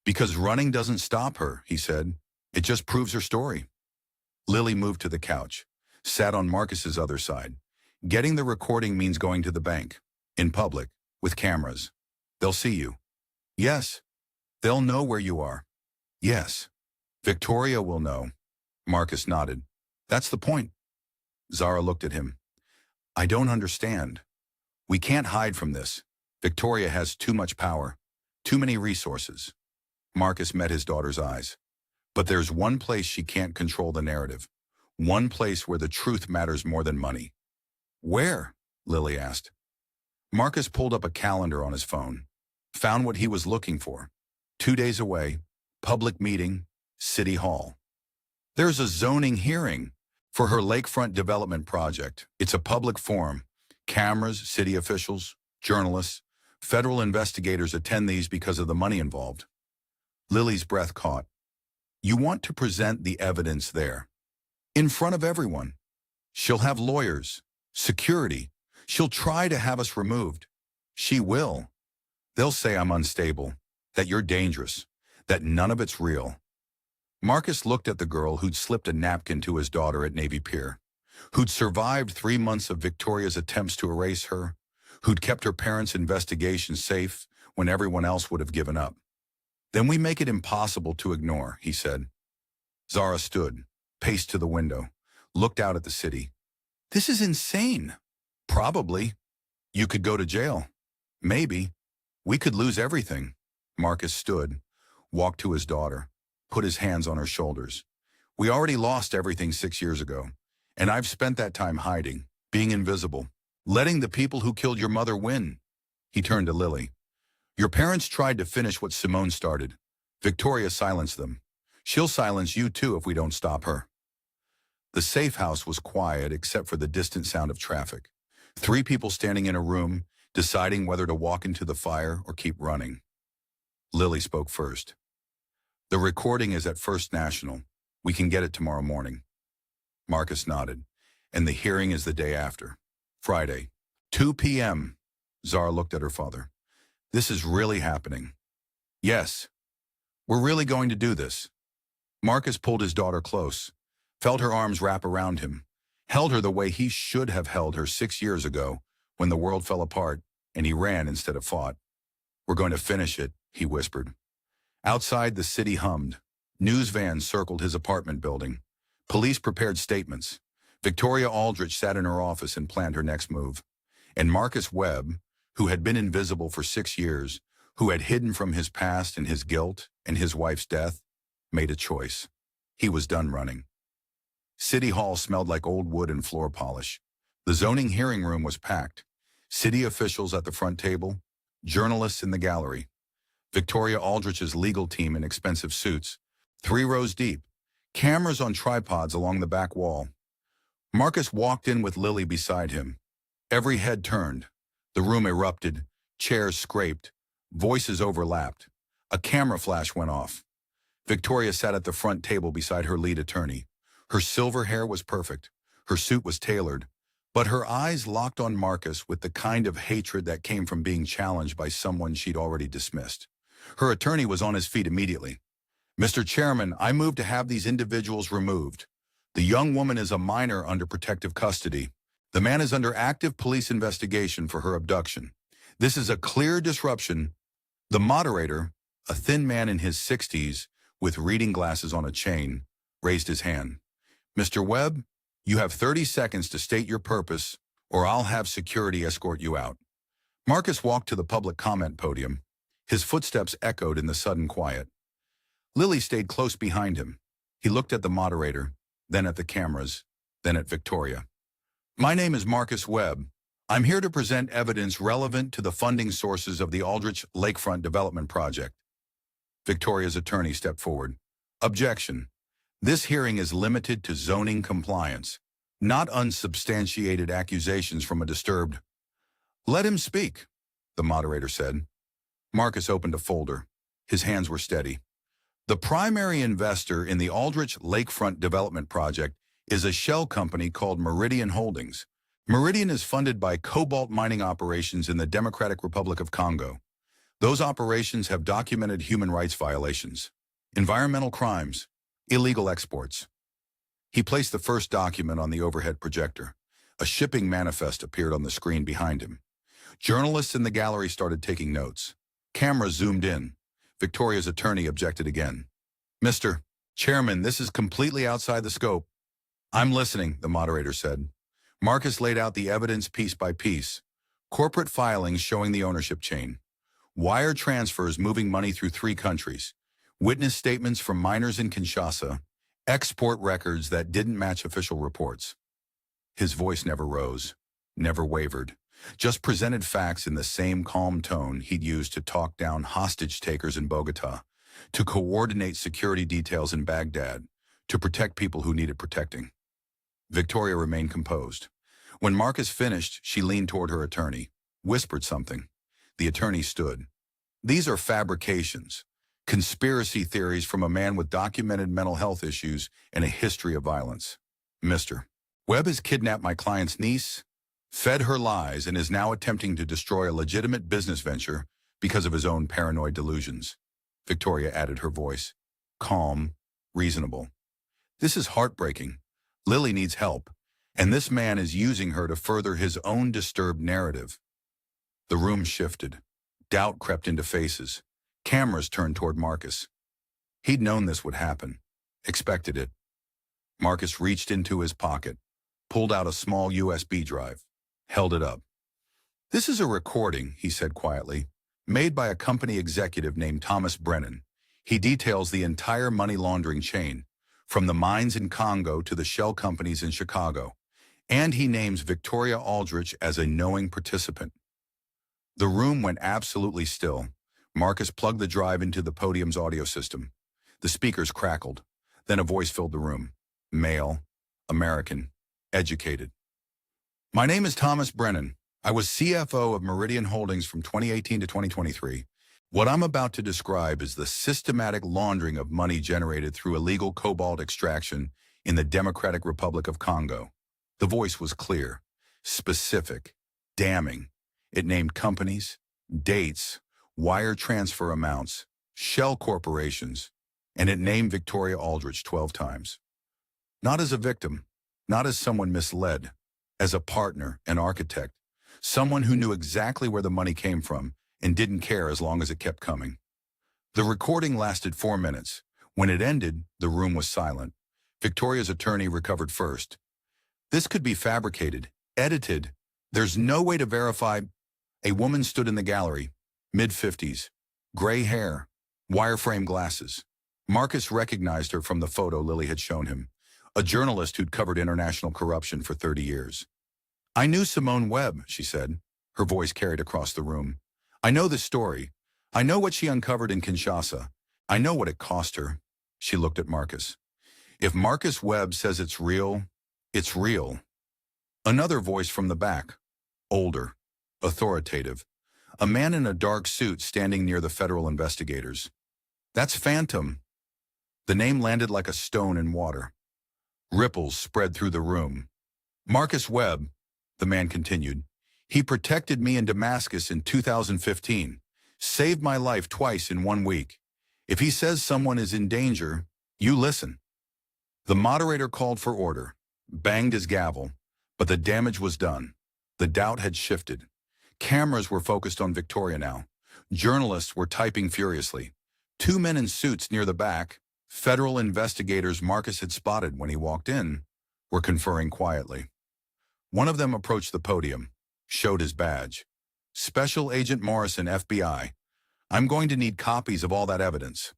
Because running doesn't stop her, he said. It just proves her story. Lily moved to the couch, sat on Marcus's other side. Getting the recording means going to the bank, in public, with cameras. They'll see you. Yes. They'll know where you are. Yes. Victoria will know. Marcus nodded. That's the point. Zara looked at him. I don't understand. We can't hide from this. Victoria has too much power, too many resources. Marcus met his daughter's eyes. But there's one place she can't control the narrative. One place where the truth matters more than money. Where? Lily asked. Marcus pulled up a calendar on his phone, found what he was looking for. 2 days away, public meeting, City Hall. There's a zoning hearing for her lakefront development project. It's a public forum. Cameras, city officials, journalists, federal investigators attend these because of the money involved. Lily's breath caught. You want to present the evidence there, in front of everyone. She'll have lawyers, security. She'll try to have us removed. She will. They'll say I'm unstable, that you're dangerous, that none of it's real. Marcus looked at the girl who'd slipped a napkin to his daughter at Navy Pier, who'd survived 3 months of Victoria's attempts to erase her, who'd kept her parents' investigation safe when everyone else would have given up. Then we make it impossible to ignore, he said. Zara stood, paced to the window, looked out at the city. This is insane. Probably. You could go to jail. Maybe. We could lose everything. Marcus stood, walked to his daughter, put his hands on her shoulders. We already lost everything 6 years ago, and I've spent that time hiding, being invisible, letting the people who killed your mother win. He turned to Lily. Your parents tried to finish what Simone started. Victoria silenced them. She'll silence you too if we don't stop her. The safe house was quiet except for the distant sound of traffic. 3 people standing in a room, deciding whether to walk into the fire or keep running. Lily spoke first. The recording is at First National. We can get it tomorrow morning. Marcus nodded. And the hearing is the day after. Friday, 2 p.m. Zara looked at her father. This is really happening. Yes. We're really going to do this. Marcus pulled his daughter close, felt her arms wrap around him, held her the way he should have held her 6 years ago when the world fell apart and he ran instead of fought. We're going to finish it, he whispered. Outside, the city hummed. News vans circled his apartment building. Police prepared statements. Victoria Aldrich sat in her office and planned her next move. And Marcus Webb, who had been invisible for 6 years, who had hidden from his past and his guilt and his wife's death, made a choice. He was done running. City Hall smelled like old wood and floor polish. The zoning hearing room was packed. City officials at the front table, journalists in the gallery. Victoria Aldrich's legal team in expensive suits, 3 rows deep, cameras on tripods along the back wall. Marcus walked in with Lily beside him. Every head turned. The room erupted, chairs scraped, voices overlapped. A camera flash went off. Victoria sat at the front table beside her lead attorney. Her silver hair was perfect. Her suit was tailored. But her eyes locked on Marcus with the kind of hatred that came from being challenged by someone she'd already dismissed. Her attorney was on his feet immediately. Mr. Chairman, I move to have these individuals removed. The young woman is a minor under protective custody. The man is under active police investigation for her abduction. This is a clear disruption. The moderator, a thin man in his 60s with reading glasses on a chain, raised his hand. Mr. Webb, you have 30 seconds to state your purpose, or I'll have security escort you out. Marcus walked to the public comment podium. His footsteps echoed in the sudden quiet. Lily stayed close behind him. He looked at the moderator, then at the cameras, then at Victoria. My name is Marcus Webb. I'm here to present evidence relevant to the funding sources of the Aldrich Lakefront Development Project. Victoria's attorney stepped forward. Objection. This hearing is limited to zoning compliance, not unsubstantiated accusations from a disturbed. Let him speak, the moderator said. Marcus opened a folder. His hands were steady. The primary investor in the Aldrich Lakefront Development Project is a shell company called Meridian Holdings. Meridian is funded by cobalt mining operations in the Democratic Republic of Congo. Those operations have documented human rights violations, environmental crimes, illegal exports. He placed the first document on the overhead projector. A shipping manifest appeared on the screen behind him. Journalists in the gallery started taking notes. Cameras zoomed in. Victoria's attorney objected again. Mr. Chairman, this is completely outside the scope. I'm listening, the moderator said. Marcus laid out the evidence piece by piece. Corporate filings showing the ownership chain. Wire transfers moving money through 3 countries. Witness statements from miners in Kinshasa. Export records that didn't match official reports. His voice never rose, never wavered. Just presented facts in the same calm tone he'd used to talk down hostage takers in Bogota, to coordinate security details in Baghdad, to protect people who needed protecting. Victoria remained composed. When Marcus finished, she leaned toward her attorney, whispered something. The attorney stood. These are fabrications, conspiracy theories from a man with documented mental health issues and a history of violence. Mr. Webb has kidnapped my client's niece, fed her lies, and is now attempting to destroy a legitimate business venture because of his own paranoid delusions. Victoria added her voice, calm, reasonable. This is heartbreaking. Lily needs help, and this man is using her to further his own disturbed narrative. The room shifted. Doubt crept into faces. Cameras turned toward Marcus. He'd known this would happen, expected it. Marcus reached into his pocket, pulled out a small USB drive, held it up. This is a recording, he said quietly, made by a company executive named Thomas Brennan. He details the entire money laundering chain, from the mines in Congo to the shell companies in Chicago, and he names Victoria Aldrich as a knowing participant. The room went absolutely still. Marcus plugged the drive into the podium's audio system. The speakers crackled. Then a voice filled the room. Male, American, educated. My name is Thomas Brennan. I was CFO of Meridian Holdings from 2018 to 2023. What I'm about to describe is the systematic laundering of money generated through illegal cobalt extraction in the Democratic Republic of Congo. The voice was clear, specific, damning. It named companies, dates, wire transfer amounts, shell corporations, and it named Victoria Aldrich 12 times. Not as a victim, not as someone misled, as a partner, an architect, someone who knew exactly where the money came from and didn't care as long as it kept coming. The recording lasted 4 minutes. When it ended, the room was silent. Victoria's attorney recovered first. This could be fabricated, edited. There's no way to verify. A woman stood in the gallery, mid-50s, gray hair, wireframe glasses. Marcus recognized her from the photo Lily had shown him, a journalist who'd covered international corruption for 30 years. I knew Simone Webb, she said. Her voice carried across the room. I know this story. I know what she uncovered in Kinshasa. I know what it cost her. She looked at Marcus. If Marcus Webb says it's real, it's real. Another voice from the back, older, authoritative, a man in a dark suit standing near the federal investigators. That's Phantom. The name landed like a stone in water. Ripples spread through the room. Marcus Webb, the man continued, he protected me in Damascus in 2015, saved my life twice in 1 week. If he says someone is in danger, you listen. The moderator called for order, banged his gavel, but the damage was done. The doubt had shifted. Cameras were focused on Victoria now. Journalists were typing furiously. 2 men in suits near the back, federal investigators Marcus had spotted when he walked in, were conferring quietly. One of them approached the podium, showed his badge. Special Agent Morrison, FBI. I'm going to need copies of all that evidence.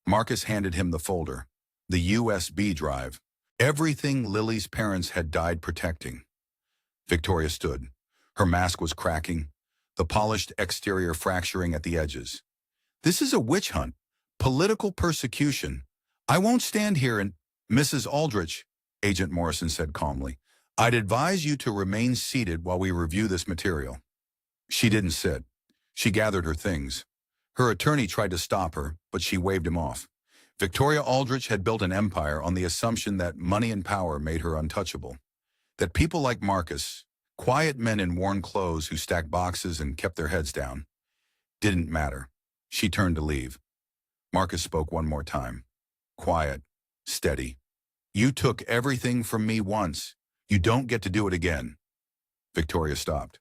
Marcus handed him the folder, the USB drive, everything Lily's parents had died protecting. Victoria stood. Her mask was cracking, the polished exterior fracturing at the edges. This is a witch hunt, political persecution. I won't stand here and— Mrs. Aldrich, Agent Morrison said calmly, I'd advise you to remain seated while we review this material. She didn't sit. She gathered her things. Her attorney tried to stop her, but she waved him off. Victoria Aldrich had built an empire on the assumption that money and power made her untouchable. That people like Marcus, quiet men in worn clothes who stacked boxes and kept their heads down, didn't matter. She turned to leave. Marcus spoke one more time. Quiet, steady. You took everything from me once. You don't get to do it again. Victoria stopped,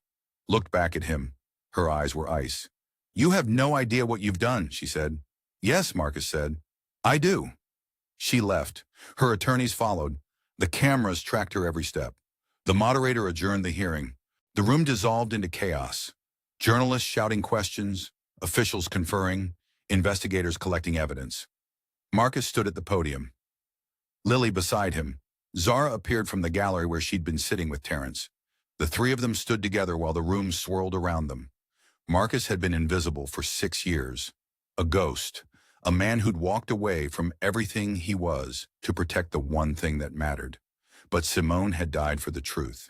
looked back at him. Her eyes were ice. You have no idea what you've done, she said. Yes, Marcus said. I do. She left. Her attorneys followed. The cameras tracked her every step. The moderator adjourned the hearing. The room dissolved into chaos. Journalists shouting questions, officials conferring, investigators collecting evidence. Marcus stood at the podium. Lily beside him. Zara appeared from the gallery where she'd been sitting with Terrence. The three of them stood together while the room swirled around them. Marcus had been invisible for 6 years. A ghost. A man who'd walked away from everything he was to protect the one thing that mattered. But Simone had died for the truth.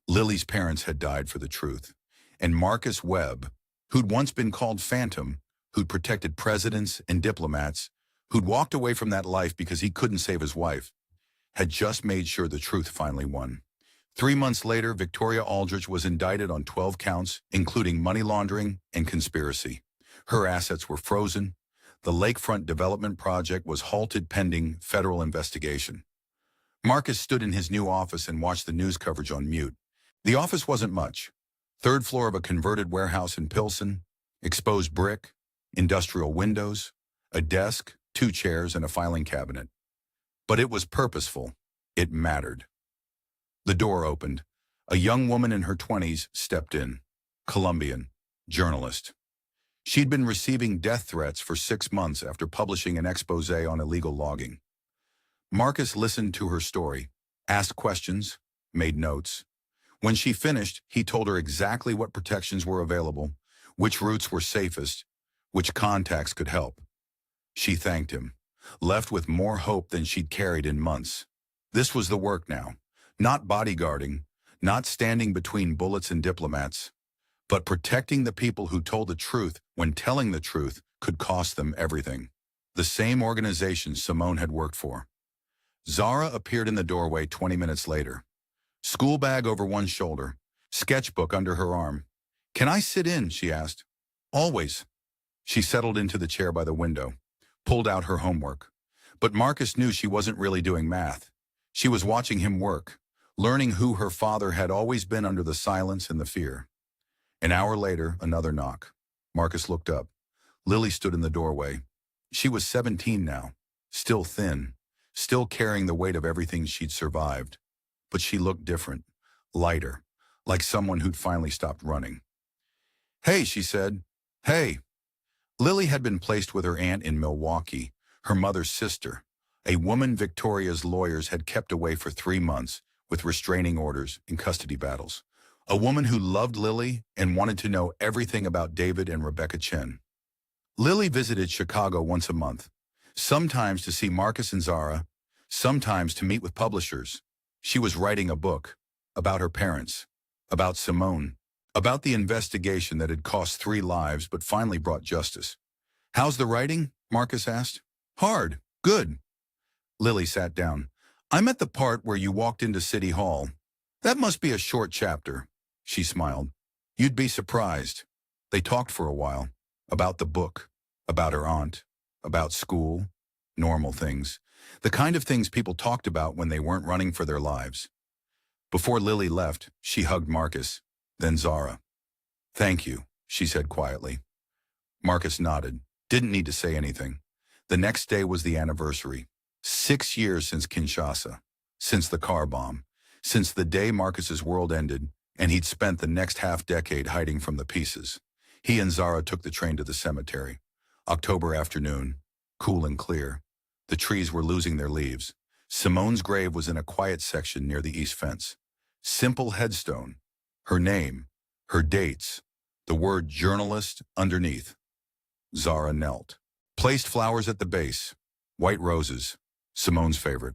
Lily's parents had died for the truth. And Marcus Webb, who'd once been called Phantom, who'd protected presidents and diplomats, who'd walked away from that life because he couldn't save his wife, had just made sure the truth finally won. 3 months later, Victoria Aldrich was indicted on 12 counts, including money laundering and conspiracy. Her assets were frozen. The Lakefront Development Project was halted pending federal investigation. Marcus stood in his new office and watched the news coverage on mute. The office wasn't much. 3rd floor of a converted warehouse in Pilsen, exposed brick, industrial windows, a desk, 2 chairs, and a filing cabinet. But it was purposeful. It mattered. The door opened. A young woman in her 20s stepped in. Colombian, journalist. She'd been receiving death threats for 6 months after publishing an expose on illegal logging. Marcus listened to her story, asked questions, made notes. When she finished, he told her exactly what protections were available, which routes were safest, which contacts could help. She thanked him, left with more hope than she'd carried in months. This was the work now. Not bodyguarding, not standing between bullets and diplomats, but protecting the people who told the truth when telling the truth could cost them everything. The same organization Simone had worked for. Zara appeared in the doorway 20 minutes later. School bag over one shoulder, sketchbook under her arm. Can I sit in? She asked. Always. She settled into the chair by the window, pulled out her homework. But Marcus knew she wasn't really doing math. She was watching him work, learning who her father had always been under the silence and the fear. An hour later, another knock. Marcus looked up. Lily stood in the doorway. She was 17 now, still thin, still carrying the weight of everything she'd survived. But she looked different, lighter, like someone who'd finally stopped running. Hey, she said. Hey. Lily had been placed with her aunt in Milwaukee, her mother's sister, a woman Victoria's lawyers had kept away for 3 months with restraining orders and custody battles. A woman who loved Lily and wanted to know everything about David and Rebecca Chen. Lily visited Chicago once a month, sometimes to see Marcus and Zara, sometimes to meet with publishers. She was writing a book about her parents, about Simone, about the investigation that had cost 3 lives but finally brought justice. How's the writing? Marcus asked. Hard. Good. Lily sat down. I'm at the part where you walked into City Hall. That must be a short chapter. She smiled. You'd be surprised. They talked for a while. About the book. About her aunt. About school. Normal things. The kind of things people talked about when they weren't running for their lives. Before Lily left, she hugged Marcus, then Zara. Thank you, she said quietly. Marcus nodded. Didn't need to say anything. The next day was the anniversary. 6 years since Kinshasa. Since the car bomb. Since the day Marcus's world ended, and he'd spent the next half-decade hiding from the pieces. He and Zara took the train to the cemetery. October afternoon, cool and clear. The trees were losing their leaves. Simone's grave was in a quiet section near the east fence. Simple headstone. Her name, Her dates, the word journalist underneath. Zara knelt. Placed flowers at the base. White roses, Simone's favorite.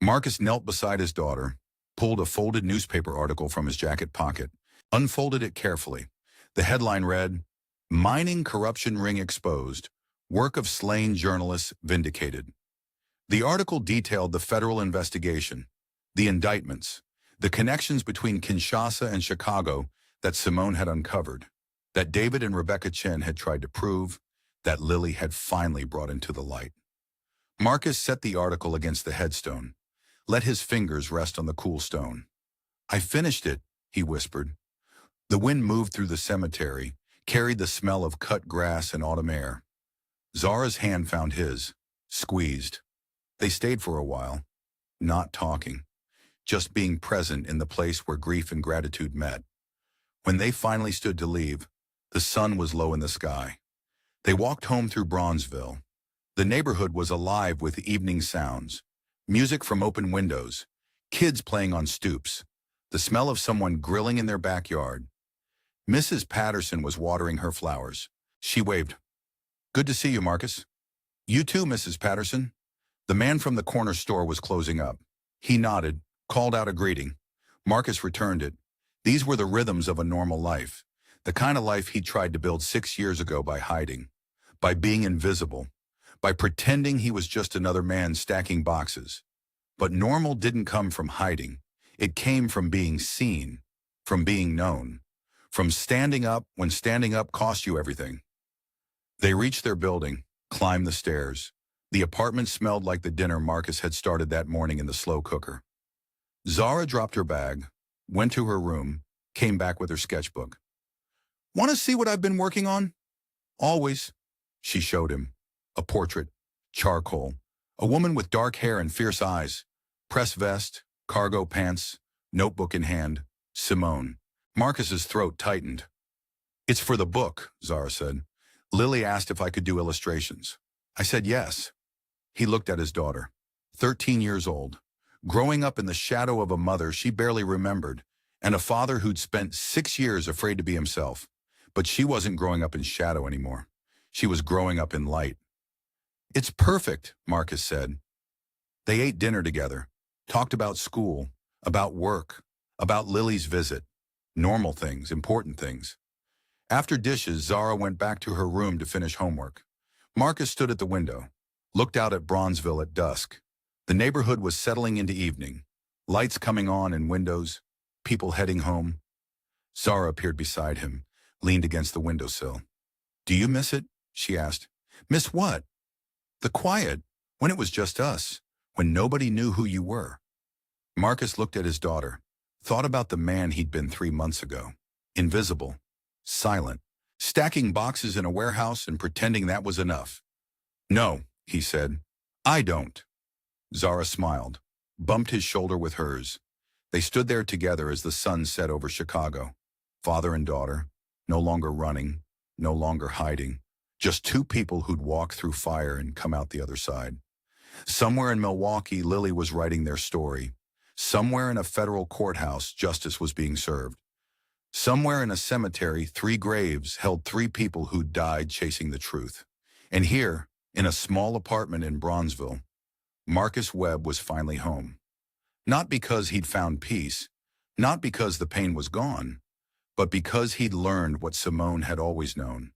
Marcus knelt beside his daughter, pulled a folded newspaper article from his jacket pocket, unfolded it carefully. The headline read, "Mining Corruption Ring Exposed, Work of Slain Journalists Vindicated." The article detailed the federal investigation, the indictments, the connections between Kinshasa and Chicago that Simone had uncovered, that David and Rebecca Chin had tried to prove, that Lily had finally brought into the light. Marcus set the article against the headstone, let his fingers rest on the cool stone. "I finished it," he whispered. The wind moved through the cemetery, carried the smell of cut grass and autumn air. Zara's hand found his, squeezed. They stayed for a while, not talking, just being present in the place where grief and gratitude met. When they finally stood to leave, the sun was low in the sky. They walked home through Bronzeville. The neighborhood was alive with evening sounds, music from open windows, kids playing on stoops, the smell of someone grilling in their backyard. Mrs. Patterson was watering her flowers. She waved. "Good to see you, Marcus." "You too, Mrs. Patterson." The man from the corner store was closing up. He nodded, called out a greeting. Marcus returned it. These were the rhythms of a normal life, the kind of life he tried to build 6 years ago by hiding, by being invisible, by pretending he was just another man stacking boxes. But normal didn't come from hiding. It came from being seen, from being known, from standing up when standing up cost you everything. They reached their building, climbed the stairs. The apartment smelled like the dinner Marcus had started that morning in the slow cooker. Zara dropped her bag, went to her room, came back with her sketchbook. "Want to see what I've been working on?" "Always." She showed him. A portrait, charcoal, a woman with dark hair and fierce eyes, press vest, cargo pants, notebook in hand, Simone. Marcus's throat tightened. "It's for the book," Zara said. "Lily asked if I could do illustrations. I said yes." He looked at his daughter, 13 years old, growing up in the shadow of a mother she barely remembered, and a father who'd spent 6 years afraid to be himself. But she wasn't growing up in shadow anymore. She was growing up in light. "It's perfect," Marcus said. They ate dinner together, talked about school, about work, about Lily's visit, normal things, important things. After dishes, Zara went back to her room to finish homework. Marcus stood at the window, looked out at Bronzeville at dusk. The neighborhood was settling into evening, lights coming on in windows, people heading home. Zara appeared beside him, leaned against the windowsill. "Do you miss it?" she asked. "Miss what?" "The quiet, when it was just us, when nobody knew who you were." Marcus looked at his daughter, thought about the man he'd been 3 months ago. Invisible, silent, stacking boxes in a warehouse and pretending that was enough. "No," he said. "I don't." Zara smiled, bumped his shoulder with hers. They stood there together as the sun set over Chicago. Father and daughter, no longer running, no longer hiding. Just two people who'd walk through fire and come out the other side. Somewhere in Milwaukee, Lily was writing their story. Somewhere in a federal courthouse, justice was being served. Somewhere in a cemetery, 3 graves held 3 people who'd died chasing the truth. And here, in a small apartment in Bronzeville, Marcus Webb was finally home. Not because he'd found peace, not because the pain was gone, but because he'd learned what Simone had always known,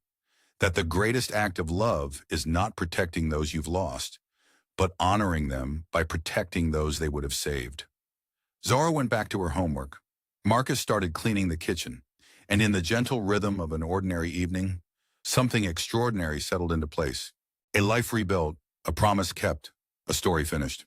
that the greatest act of love is not protecting those you've lost, but honoring them by protecting those they would have saved. Zara went back to her homework. Marcus started cleaning the kitchen, and in the gentle rhythm of an ordinary evening, something extraordinary settled into place. A life rebuilt, a promise kept, a story finished.